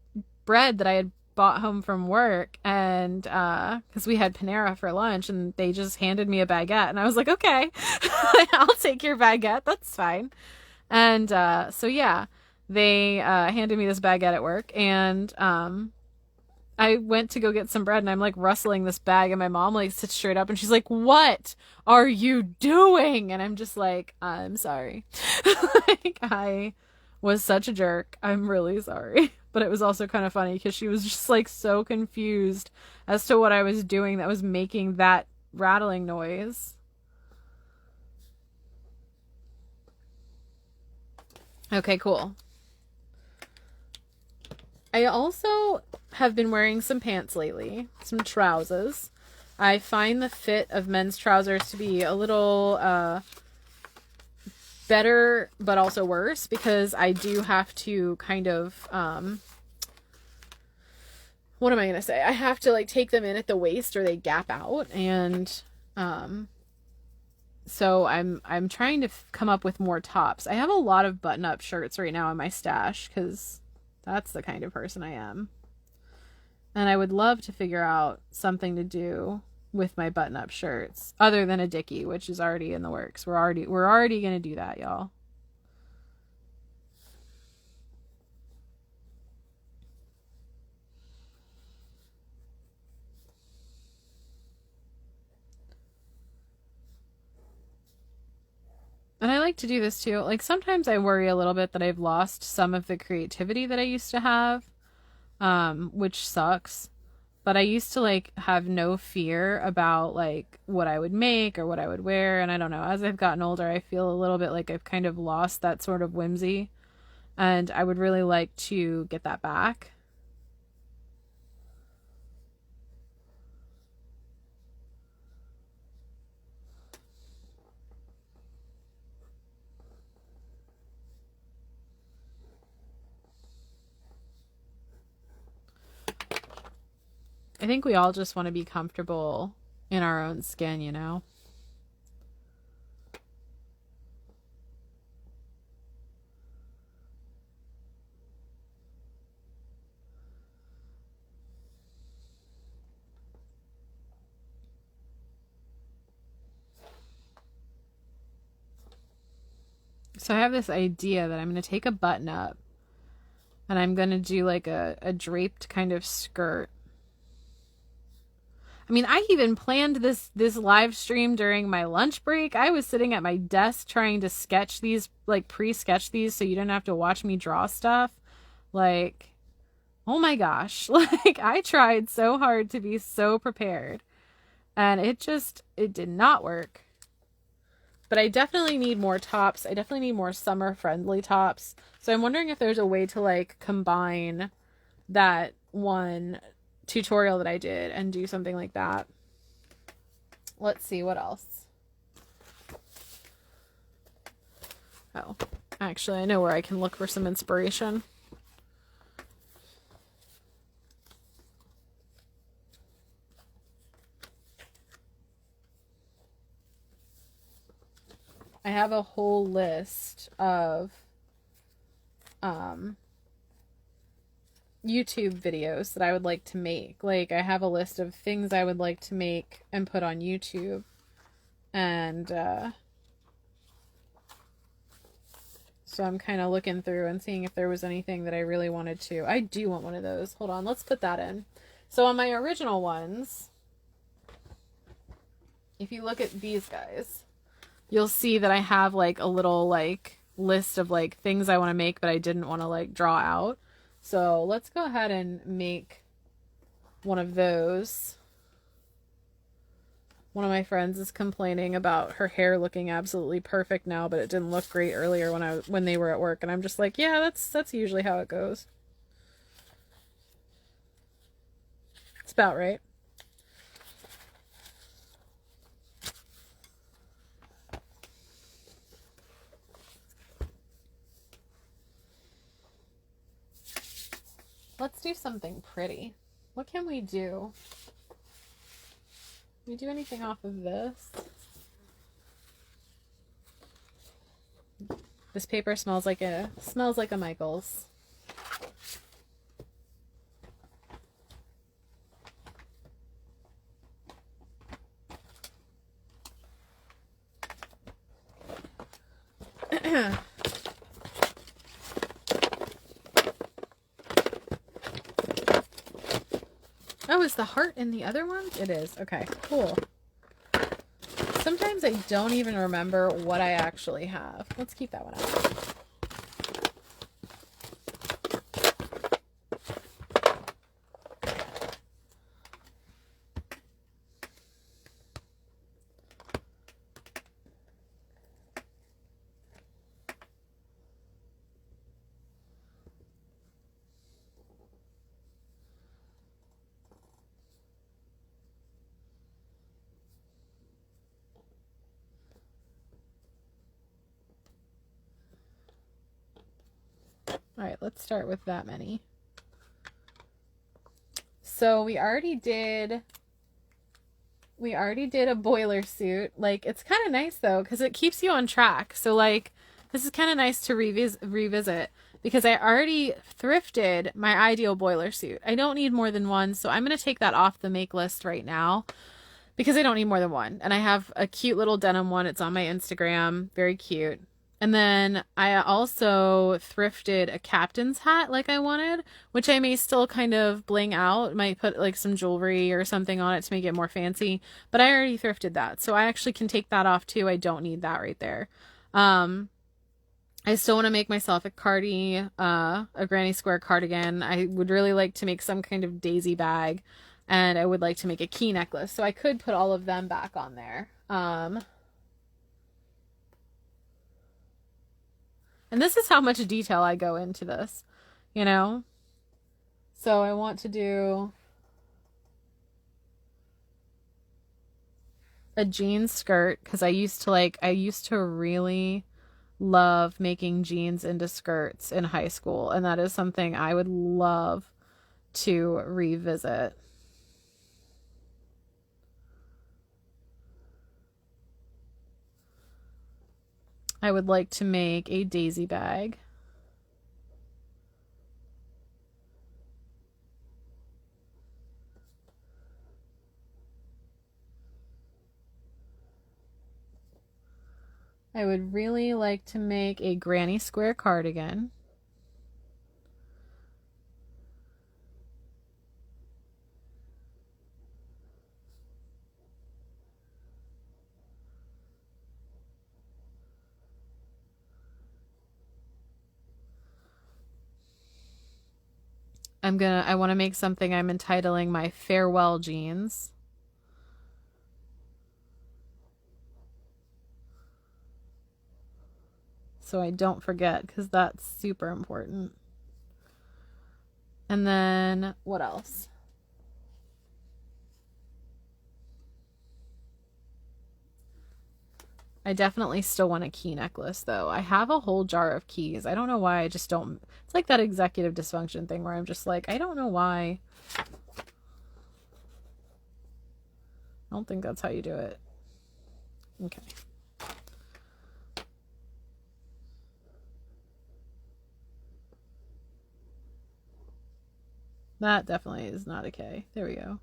Speaker 1: bread that I had bought home from work, and because we had Panera for lunch, and they just handed me a baguette, and I was like, okay, I'll take your baguette. That's fine. And so yeah, they handed me this baguette at work, and I went to go get some bread, and I'm like rustling this bag, and my mom like sits straight up and she's like, what are you doing? And I'm just like, I'm sorry. Like, I was such a jerk. I'm really sorry. But it was also kind of funny because she was just like so confused as to what I was doing that was making that rattling noise. Okay, cool. I also have been wearing some pants lately, some trousers. I find the fit of men's trousers to be a little better, but also worse, because I do have to kind of, what am I going to say? I have to like take them in at the waist or they gap out. And, so I'm trying to come up with more tops. I have a lot of button-up shirts right now in my stash because that's the kind of person I am. And I would love to figure out something to do with my button-up shirts other than a dickie, which is already in the works. We're already going to do that, y'all. And I like to do this too. Like, sometimes I worry a little bit that I've lost some of the creativity that I used to have, which sucks. But I used to like have no fear about like what I would make or what I would wear. And I don't know, as I've gotten older, I feel a little bit like I've kind of lost that sort of whimsy. And I would really like to get that back. I think we all just want to be comfortable in our own skin, you know? So I have this idea that I'm going to take a button up and I'm going to do like a draped kind of skirt. I mean, I even planned this live stream during my lunch break. I was sitting at my desk trying to sketch these, like pre-sketch these so you didn't have to watch me draw stuff. Like, oh my gosh. Like, I tried so hard to be so prepared. And it did not work. But I definitely need more tops. I definitely need more summer friendly tops. So I'm wondering if there's a way to like combine that one tutorial that I did and do something like that. Let's see what else. Oh, actually, I know where I can look for some inspiration. I have a whole list of YouTube videos that I would like to make. Like, I have a list of things I would like to make and put on YouTube. And so I'm kind of looking through and seeing if there was anything that I really wanted to. I do want one of those. Hold on, let's put that in. So on my original ones, if you look at these guys, you'll see that I have like a little like list of like things I want to make, but I didn't want to like draw out. So let's go ahead and make one of those. One of my friends is complaining about her hair looking absolutely perfect now, but it didn't look great earlier when they were at work, and I'm just like, yeah, that's usually how it goes. It's about right. Let's do something pretty. What can we do? Can we do anything off of this? This paper smells like a Michaels. Oh, is the heart in the other one? It is. Okay, cool. Sometimes I don't even remember what I actually have. Let's keep that one out. All right, let's start with that many. So we already did a boiler suit. Like, it's kind of nice though, because it keeps you on track. So like, this is kind of nice to revisit because I already thrifted my ideal boiler suit. I don't need more than one, so I'm going to take that off the make list right now because I don't need more than one. And I have a cute little denim one. It's on my Instagram. Very cute. And then I also thrifted a captain's hat like I wanted, which I may still kind of bling out. Might put like some jewelry or something on it to make it more fancy. But I already thrifted that. So I actually can take that off too. I don't need that right there. I still want to make myself a a granny square cardigan. I would really like to make some kind of daisy bag. And I would like to make a key necklace. So I could put all of them back on there. And this is how much detail I go into this, you know? So I want to do a jean skirt because I used to really love making jeans into skirts in high school. And that is something I would love to revisit. I would like to make a daisy bag. I would really like to make a granny square cardigan. I want to make something I'm entitling my farewell jeans. So I don't forget, because that's super important. And then what else? I definitely still want a key necklace though. I have a whole jar of keys. I don't know why I just don't. It's like that executive dysfunction thing where I'm just like, I don't know why. I don't think that's how you do it. Okay. That definitely is not a K. There we go.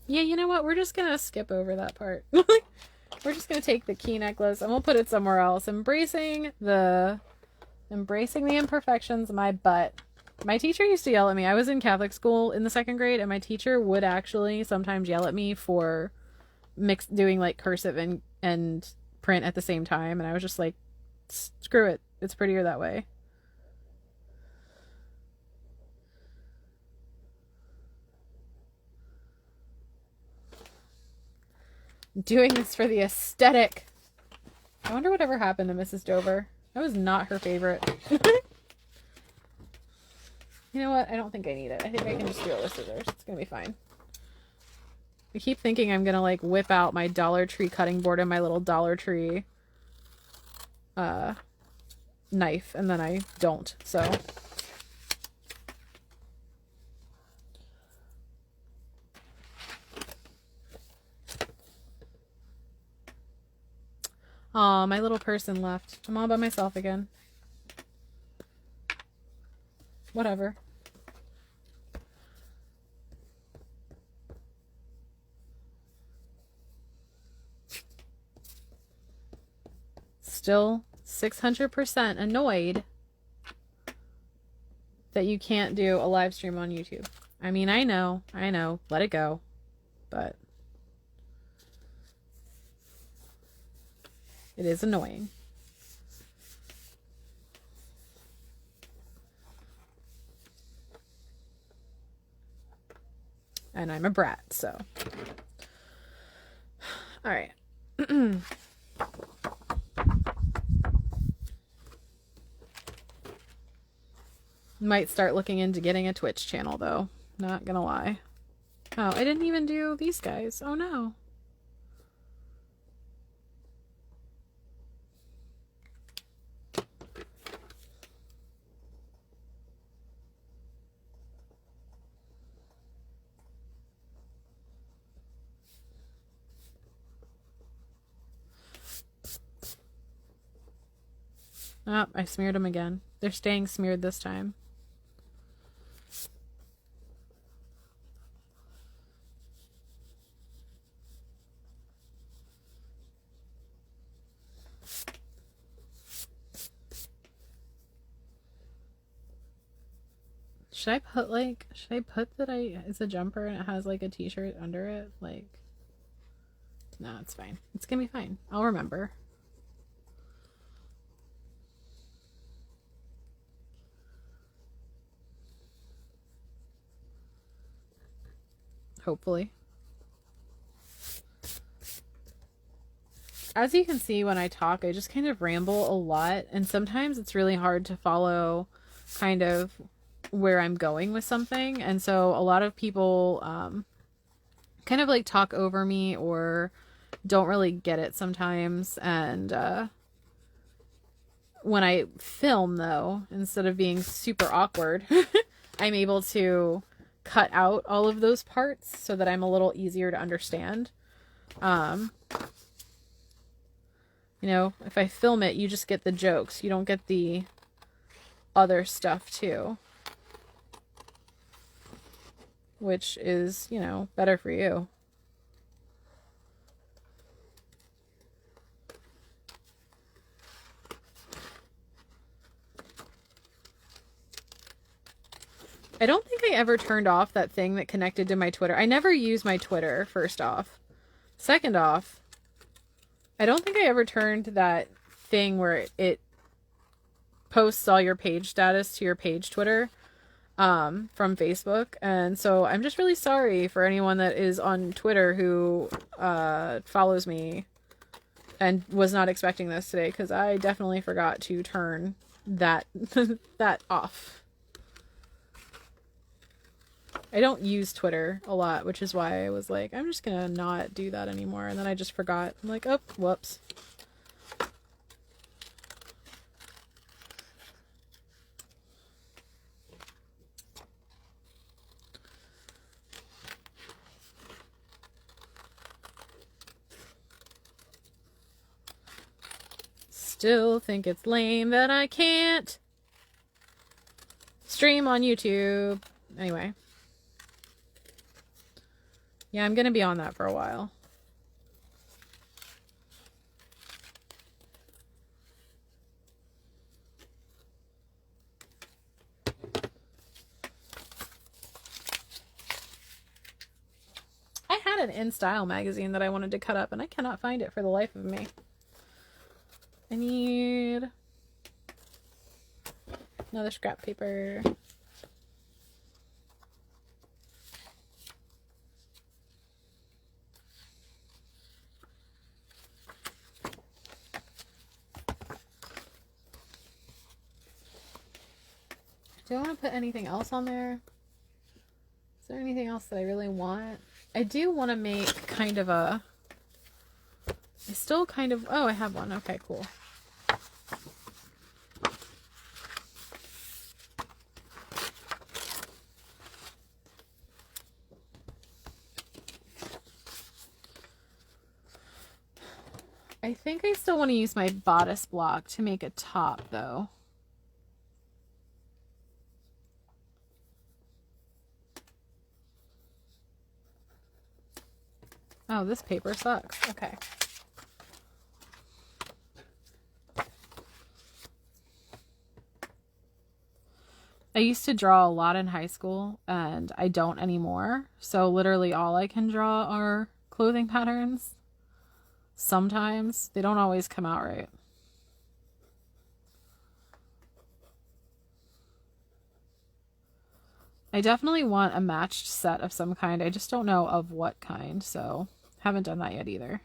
Speaker 1: Yeah, you know what? We're just going to skip over that part. We're just going to take the key necklace and we'll put it somewhere else. Embracing the imperfections of my butt. My teacher used to yell at me. I was in Catholic school in the 2nd grade, and my teacher would actually sometimes yell at me for doing like cursive and print at the same time. And I was just like, screw it. It's prettier that way. Doing this for the aesthetic. I wonder whatever happened to Mrs. Dover. That was not her favorite. You know what? I don't think I need it. I think I can just do it with scissors. It's gonna be fine. I keep thinking I'm gonna like whip out my Dollar Tree cutting board and my little Dollar Tree knife, and then I don't. So aw, my little person left. I'm all by myself again. Whatever. Still 600% annoyed that you can't do a live stream on YouTube. I mean, I know, let it go, but it is annoying. And I'm a brat, so. All right. Might start looking into getting a Twitch channel, though. Not gonna lie. Oh, I didn't even do these guys. Oh, no. Oh, I smeared them again. They're staying smeared this time. Should I put that it's a jumper and it has like a t-shirt under it? Like, no, it's fine. It's gonna be fine. I'll remember. Hopefully. As you can see when I talk, I just kind of ramble a lot, and sometimes it's really hard to follow kind of where I'm going with something. And so a lot of people kind of like talk over me or don't really get it sometimes. And when I film, though, instead of being super awkward, I'm able to cut out all of those parts so that I'm a little easier to understand. You know, if I film it, you just get the jokes. You don't get the other stuff too. Which is, you know, better for you. I don't think I ever turned off that thing that connected to my Twitter. I never use my Twitter, first off. Second off, I don't think I ever turned that thing where it posts all your page status to your page Twitter from Facebook. And so I'm just really sorry for anyone that is on Twitter who follows me and was not expecting this today, because I definitely forgot to turn that that off. I don't use Twitter a lot, which is why I was like, I'm just gonna not do that anymore. And then I just forgot. I'm like, oh, whoops. Still think it's lame that I can't stream on YouTube. Anyway. Yeah, I'm gonna be on that for a while. I had an InStyle magazine that I wanted to cut up, and I cannot find it for the life of me. I need another scrap paper. Do I want to put anything else on there? Is there anything else that I really want? I do want to make kind of a... I still kind of... Oh, I have one. Okay, cool. I think I still want to use my bodice block to make a top, though. Oh, this paper sucks. Okay. I used to draw a lot in high school, and I don't anymore. So literally all I can draw are clothing patterns. Sometimes. They don't always come out right. I definitely want a matched set of some kind. I just don't know of what kind, so haven't done that yet either.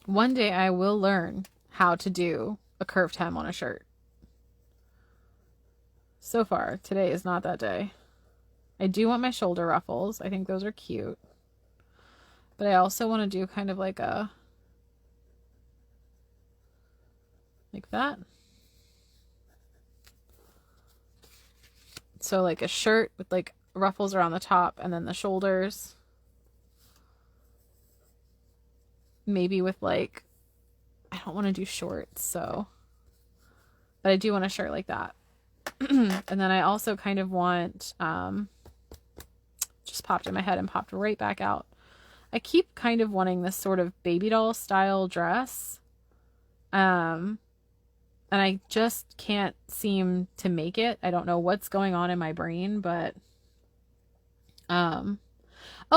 Speaker 1: One day I will learn how to do a curved hem on a shirt. So far, today is not that day. I do want my shoulder ruffles. I think those are cute. But I also want to do kind of like a... like that. So like a shirt with like ruffles around the top and then the shoulders. Maybe with like... I don't want to do shorts, so... But I do want a shirt like that. And then I also kind of want... just popped in my head and popped right back out. I keep kind of wanting this sort of baby doll style dress. And I just can't seem to make it. I don't know what's going on in my brain, but oh,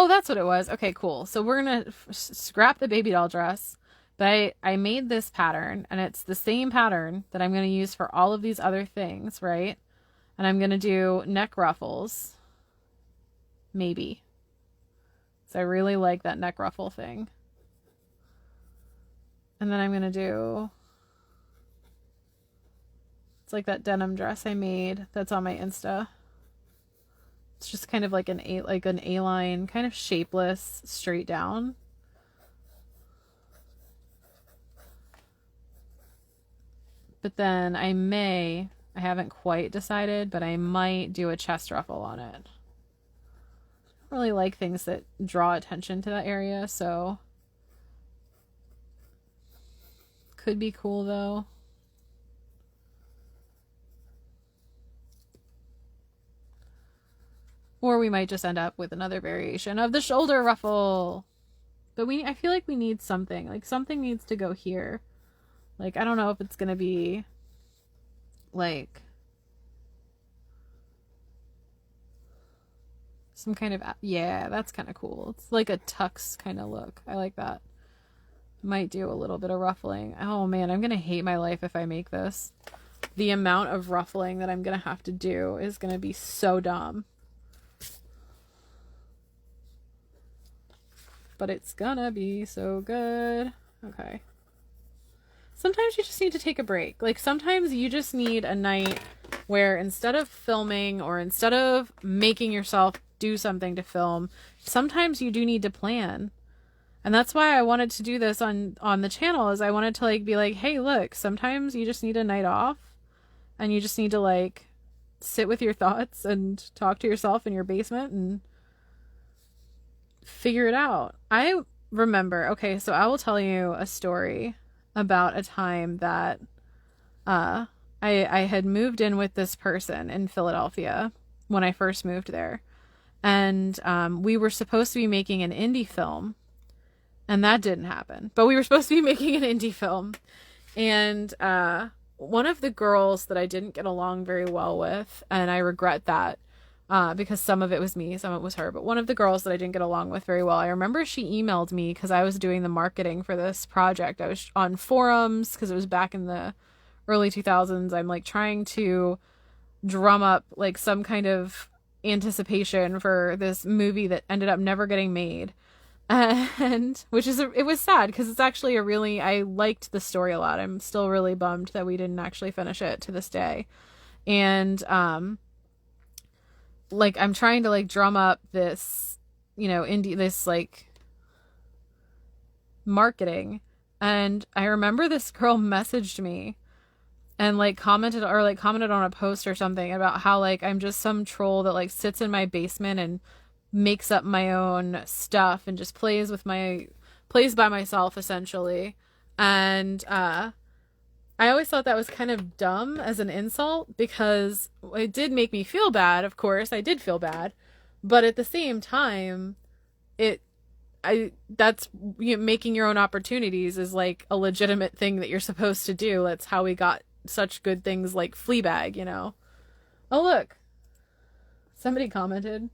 Speaker 1: that's what it was. Okay, cool. So we're gonna scrap the baby doll dress, but I made this pattern, and it's the same pattern that I'm gonna use for all of these other things, right? And I'm gonna do neck ruffles, maybe. So I really like that neck ruffle thing. And then I'm going to do... It's like that denim dress I made that's on my Insta. It's just kind of like an A-line, kind of shapeless, straight down. But then I haven't quite decided, but I might do a chest ruffle on it. Really like things that draw attention to that area, so could be cool though. Or we might just end up with another variation of the shoulder ruffle. But I feel like we need something. Like something needs to go here. Like, I don't know if it's going to be like some kind of, yeah, that's kind of cool. It's like a tux kind of look. I like that. Might do a little bit of ruffling. Oh man, I'm going to hate my life if I make this. The amount of ruffling that I'm going to have to do is going to be so dumb. But it's gonna be so good. Okay. Sometimes you just need to take a break. Like sometimes you just need a night where instead of filming or instead of making yourself do something to film, sometimes you do need to plan. And that's why I wanted to do this on the channel, is I wanted to like be like, hey, look, sometimes you just need a night off and you just need to like sit with your thoughts and talk to yourself in your basement and figure it out. I remember, okay, so I will tell you a story about a time that I had moved in with this person in Philadelphia when I first moved there. And we were supposed to be making an indie film. And that didn't happen. But we were supposed to be making an indie film. And one of the girls that I didn't get along very well with, and I regret that, because some of it was me, some of it was her. But one of the girls that I didn't get along with very well, I remember she emailed me because I was doing the marketing for this project. I was on forums because it was back in the early 2000s. I'm like trying to drum up like some kind of anticipation for this movie that ended up never getting made. And which is it was sad because it's actually I liked the story a lot. I'm still really bummed that we didn't actually finish it to this day. And like I'm trying to like drum up this, this like marketing. And I remember this girl messaged me and like commented on a post or something about how like I'm just some troll that like sits in my basement and makes up my own stuff and just plays by myself essentially. And I always thought that was kind of dumb as an insult because it did make me feel bad. Of course, I did feel bad, but at the same time, making your own opportunities is like a legitimate thing that you're supposed to do. That's how we got such good things like Fleabag, Oh, look. Somebody commented.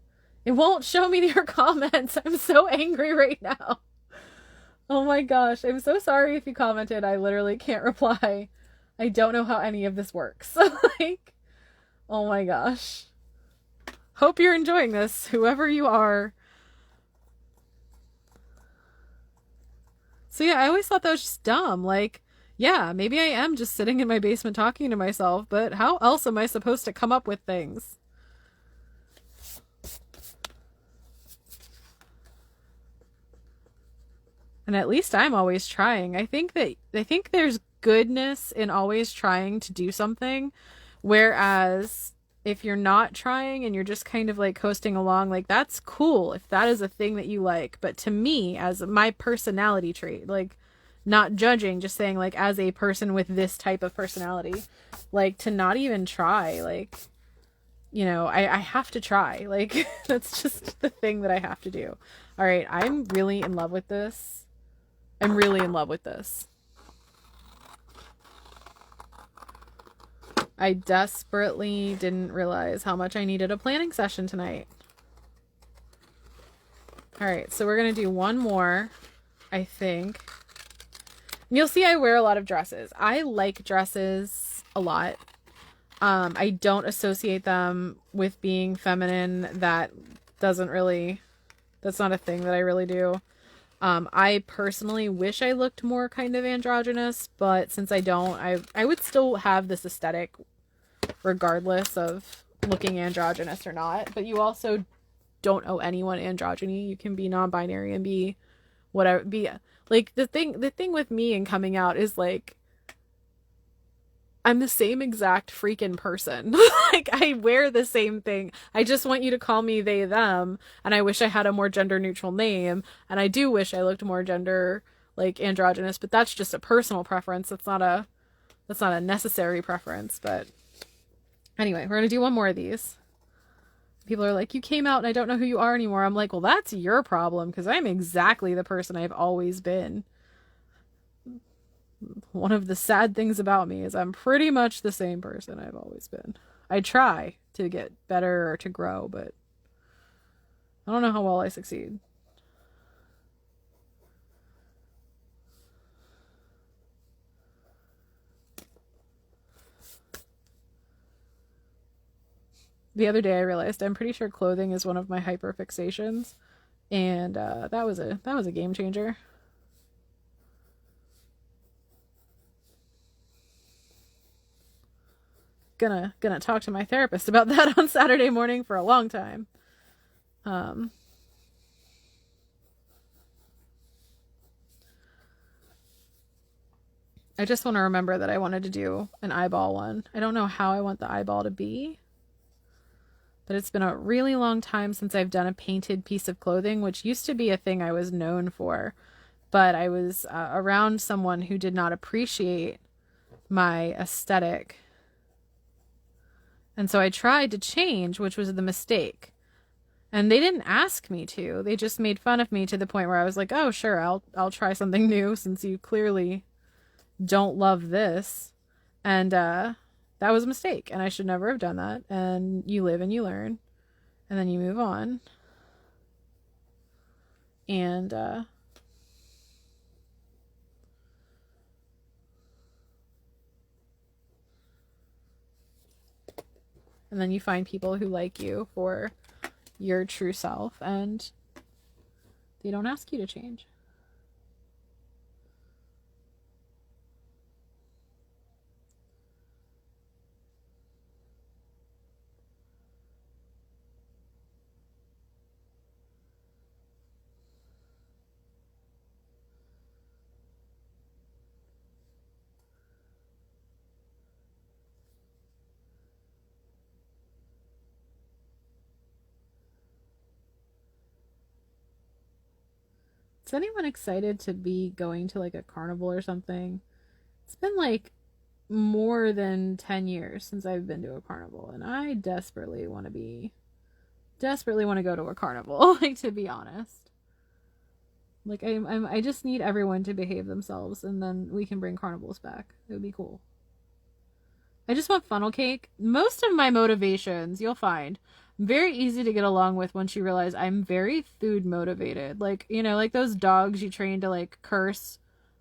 Speaker 1: It won't show me your comments. I'm so angry right now. Oh my gosh. I'm so sorry if you commented. I literally can't reply. I don't know how any of this works. Like, oh my gosh. Hope you're enjoying this, whoever you are. So yeah, I always thought that was just dumb. Like, yeah, maybe I am just sitting in my basement talking to myself, but how else am I supposed to come up with things? And at least I'm always trying. I think there's goodness in always trying to do something. Whereas if you're not trying and you're just kind of like coasting along, like that's cool if that is a thing that you like. But to me, as my personality trait, like not judging, just saying like as a person with this type of personality, like to not even try, like, I have to try. Like that's just the thing that I have to do. All right. I'm really in love with this. I'm really in love with this. I desperately didn't realize how much I needed a planning session tonight. All right, so we're going to do one more, I think. And you'll see I wear a lot of dresses. I like dresses a lot. I don't associate them with being feminine. That's not a thing that I really do. I personally wish I looked more kind of androgynous, but since I don't, I would still have this aesthetic regardless of looking androgynous or not. But you also don't owe anyone androgyny. You can be non-binary and be whatever. Like the thing with me and coming out is like I'm the same exact freaking person. Like I wear the same thing. I just want you to call me they, them. And I wish I had a more gender neutral name. And I do wish I looked more gender like androgynous, but that's just a personal preference. That's not a necessary preference. But anyway, we're going to do one more of these. people are like, you came out and I don't know who you are anymore. I'm like, well, that's your problem, because I'm exactly the person I've always been. One of the sad things about me is I'm pretty much the same person I've always been. I try to get better or to grow, but I don't know how well I succeed. The other day I realized I'm pretty sure clothing is one of my hyperfixations, and that was a game changer. Gonna talk to my therapist about that on Saturday morning for a long time. I just want to remember that I wanted to do an eyeball one. I don't know how I want the eyeball to be, but it's been a really long time since I've done a painted piece of clothing, which used to be a thing I was known for. But I was around someone who did not appreciate my aesthetic. And so I tried to change, which was the mistake. And they didn't ask me to. They just made fun of me to the point where I was like, oh, sure, I'll try something new since you clearly don't love this. And that was a mistake, and I should never have done that. And you live and you learn, and then you move on. And then you find people who like you for your true self, and they don't ask you to change. Is anyone excited to be going to like a carnival or something? It's been like more than 10 years since I've been to a carnival, and I desperately want to go to a carnival, like, to be honest. Like, I just need everyone to behave themselves, and then we can bring carnivals back. It would be cool. I just want funnel cake. Most of my motivations, you'll find, very easy to get along with once you realize I'm very food motivated. Like, you know, like those dogs you train to like curse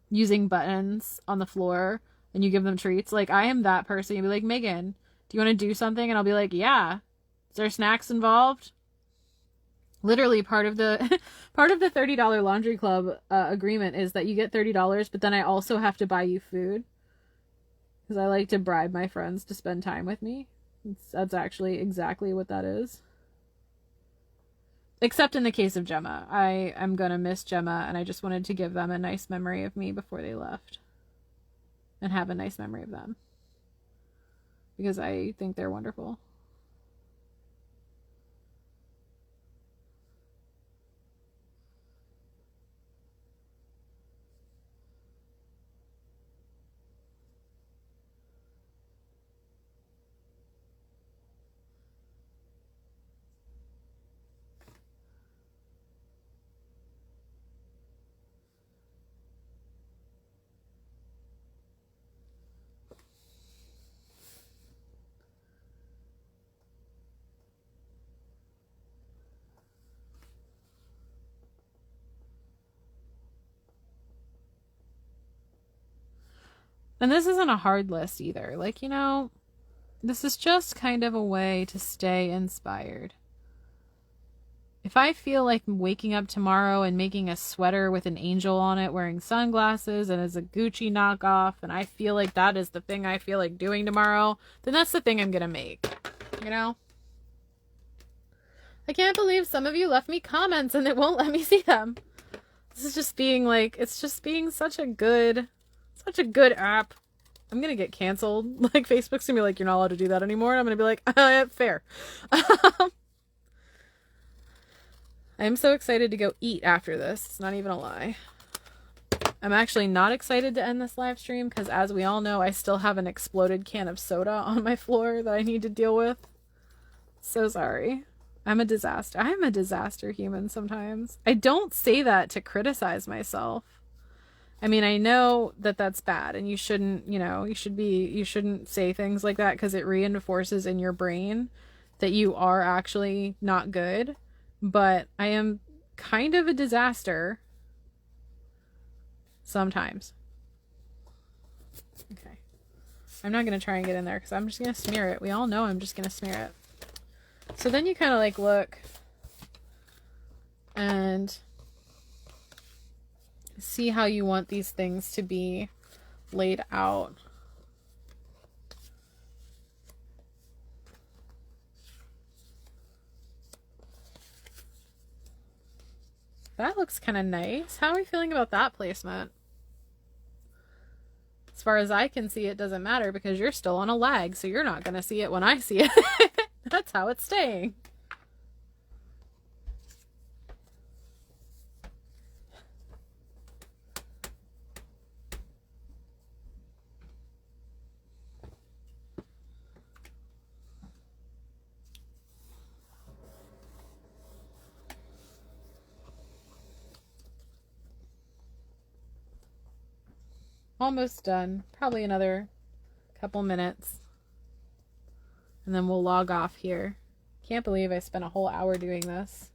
Speaker 1: using buttons on the floor and you give them treats. Like, I am that person. You'll be like, Megan, do you want to do something? And I'll be like, yeah. Is there snacks involved? Literally part of the $30 laundry club agreement is that you get $30, but then I also have to buy you food. Because I like to bribe my friends to spend time with me. That's actually exactly what that is. Except in the case of Gemma. I am going to miss Gemma, and I just wanted to give them a nice memory of me before they left. And have a nice memory of them. Because I think they're wonderful. And this isn't a hard list either. Like, you know, this is just kind of a way to stay inspired. If I feel like waking up tomorrow and making a sweater with an angel on it, wearing sunglasses, and it's a Gucci knockoff, and I feel like that is the thing I feel like doing tomorrow, then that's the thing I'm gonna make. You know? I can't believe some of you left me comments and it won't let me see them. This is just being like, it's just being such a good app. I'm gonna get canceled. Like, Facebook's gonna be like, you're not allowed to do that anymore. And I'm gonna be like, fair. I'm so excited to go eat after this. It's not even a lie. I'm actually not excited to end this live stream because, as we all know, I still have an exploded can of soda on my floor that I need to deal with. So sorry. I'm a disaster. I'm a disaster human sometimes. I don't say that to criticize myself. I mean, I know that that's bad and you shouldn't, you shouldn't say things like that because it reinforces in your brain that you are actually not good. But I am kind of a disaster sometimes. Okay. I'm not going to try and get in there because I'm just going to smear it. We all know I'm just going to smear it. So then you kind of like look and see how you want these things to be laid out. That looks kind of nice. How are we feeling about that placement? As far as I can see, it doesn't matter because you're still on a lag, so you're not going to see it when I see it. That's how it's staying. Almost done. Probably another couple minutes. And then we'll log off here. Can't believe I spent a whole hour doing this.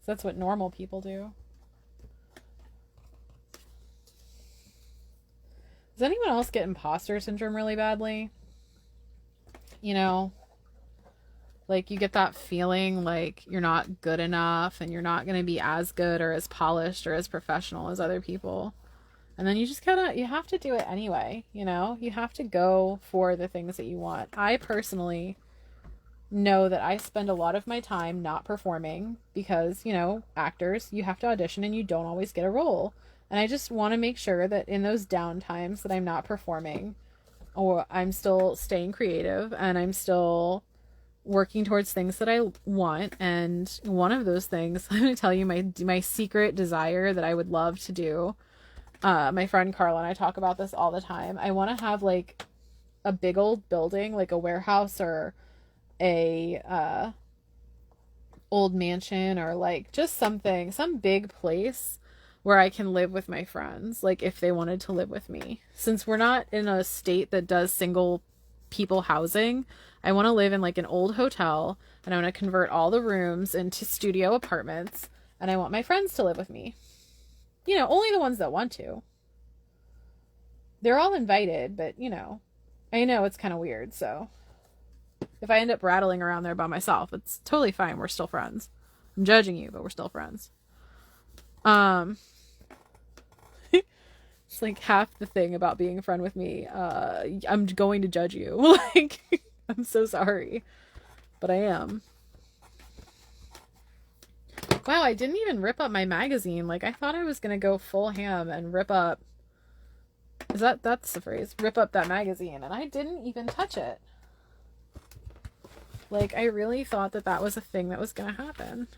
Speaker 1: That's what normal people do. Does anyone else get imposter syndrome really badly? You know, like you get that feeling like you're not good enough and you're not going to be as good or as polished or as professional as other people. And then you just you have to do it anyway, you know? You have to go for the things that you want. I personally know that I spend a lot of my time not performing because, actors, you have to audition and you don't always get a role. And I just want to make sure that in those down times that I'm not performing or I'm still staying creative and I'm still working towards things that I want. And one of those things, I'm going to tell you my secret desire that I would love to do. My friend Carla and I talk about this all the time. I want to have like a big old building, like a warehouse or a old mansion or like just some big place where I can live with my friends, like if they wanted to live with me. Since we're not in a state that does single people housing, I want to live in like an old hotel and I want to convert all the rooms into studio apartments and I want my friends to live with me. Only the ones that want to. They're all invited, but, I know it's kind of weird, so. If I end up rattling around there by myself, it's totally fine. We're still friends. I'm judging you, but we're still friends. It's like half the thing about being a friend with me. I'm going to judge you. Like, I'm so sorry. But I am. Wow, I didn't even rip up my magazine. Like, I thought I was going to go full ham and rip up... That's the phrase? Rip up that magazine. And I didn't even touch it. Like, I really thought that was a thing that was going to happen.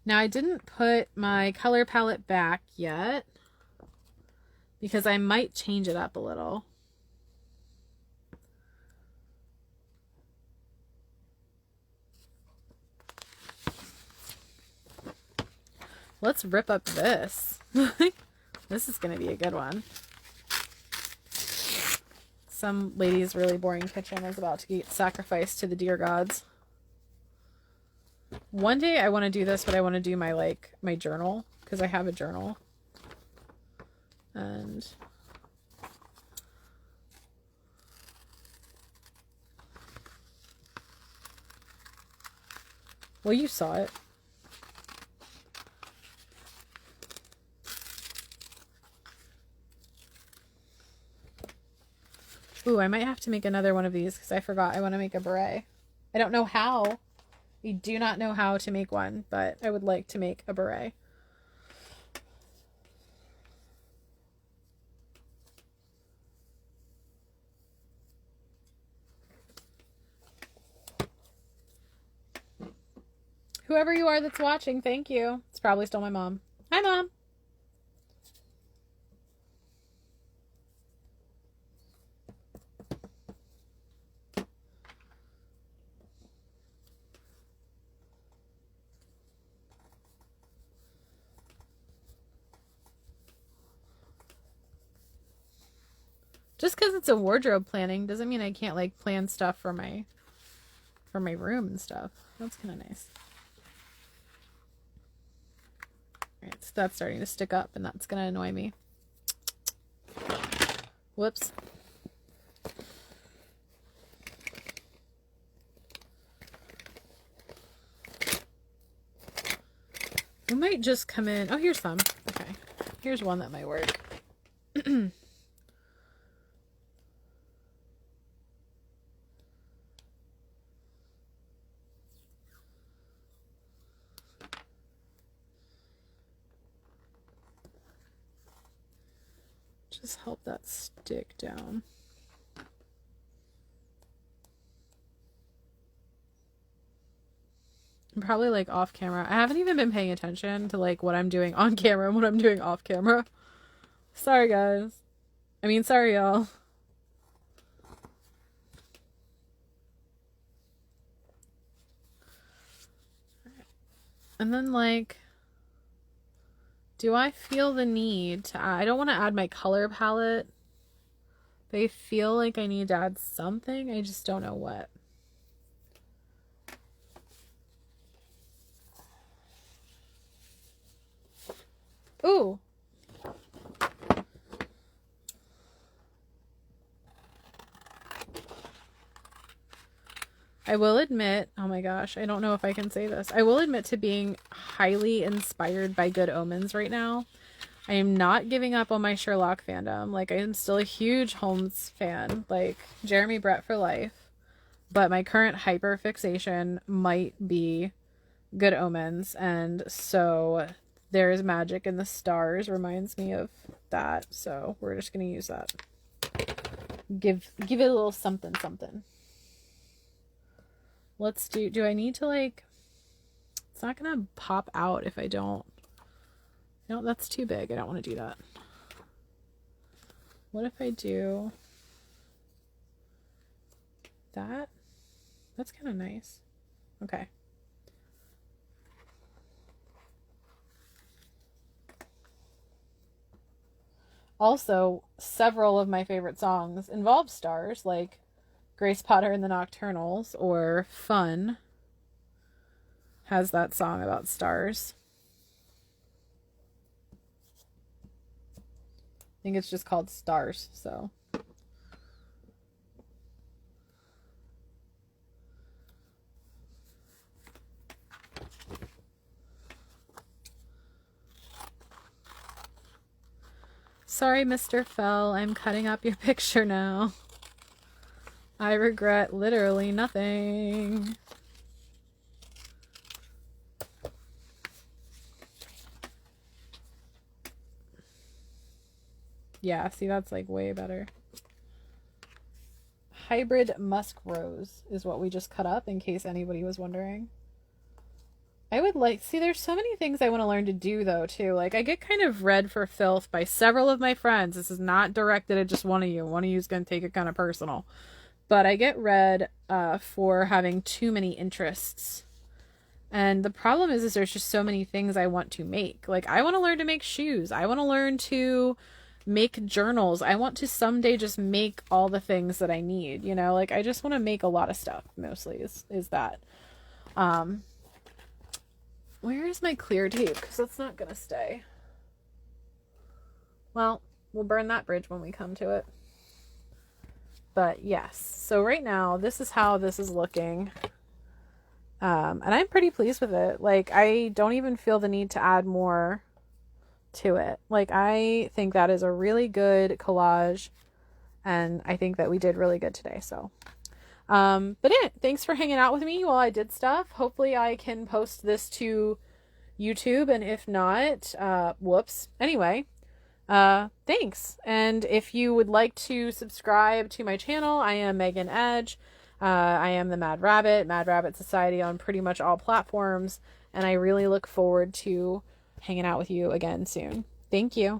Speaker 1: Now, I didn't put my color palette back yet because I might change it up a little. Let's rip up this. This is going to be a good one. Some lady's really boring kitchen is about to get sacrificed to the deer gods. One day I want to do this, but I want to do my journal because I have a journal. And well, you saw it. Ooh, I might have to make another one of these because I forgot I want to make a beret. I don't know how. I do not know how to make one, but I would like to make a beret. Whoever you are that's watching, thank you. It's probably still my mom. Hi, Mom. Just because it's a wardrobe planning doesn't mean I can't like plan stuff for my room and stuff. That's kind of nice. Alright, so that's starting to stick up and that's gonna annoy me. Whoops. We might just come in. Oh, here's some. Okay. Here's one that might work. Just help that stick down. I'm probably like off camera. I haven't even been paying attention to like what I'm doing on camera and what I'm doing off camera. Sorry guys. I mean, sorry y'all. And then like, do I feel the need to add, I don't want to add my color palette. But I feel like I need to add something. I just don't know what. Ooh. I will admit, oh my gosh, I don't know if I can say this. I will admit to being highly inspired by Good Omens right now. I am not giving up on my Sherlock fandom. Like, I am still a huge Holmes fan. Like, Jeremy Brett for life. But my current hyper fixation might be Good Omens. And so There is Magic in the Stars reminds me of that. So we're just going to use that. Give it a little something something. Let's do I need to like, it's not going to pop out if I don't. No, that's too big. I don't want to do that. What if I do that? That's kind of nice. Okay. Also, several of my favorite songs involve stars, like Grace Potter and the Nocturnals, or Fun has that song about stars. I think it's just called Stars, so. Sorry, Mr. Fell, I'm cutting up your picture now. I regret literally nothing. Yeah, see, that's like way better. Hybrid Musk Rose is what we just cut up, in case anybody was wondering. I would like, see, there's so many things I want to learn to do though too. Like, I get kind of read for filth by several of my friends. This is not directed at just one of you. One of you is going to take it kind of personal. But I get read for having too many interests. And the problem is there's just so many things I want to make. Like, I want to learn to make shoes. I want to learn to make journals. I want to someday just make all the things that I need, you know? Like, I just want to make a lot of stuff, mostly, is that. Where is my clear tape? Because that's not going to stay. Well, we'll burn that bridge when we come to it. But yes, so right now, this is how this is looking. And I'm pretty pleased with it. Like, I don't even feel the need to add more to it. Like, I think that is a really good collage. And I think that we did really good today, so. But thanks for hanging out with me while I did stuff. Hopefully I can post this to YouTube, and if not, whoops. Anyway, thanks. And if you would like to subscribe to my channel, I am Megan Edge. I am the Mad Rabbit Society on pretty much all platforms, and I really look forward to hanging out with you again soon. Thank you.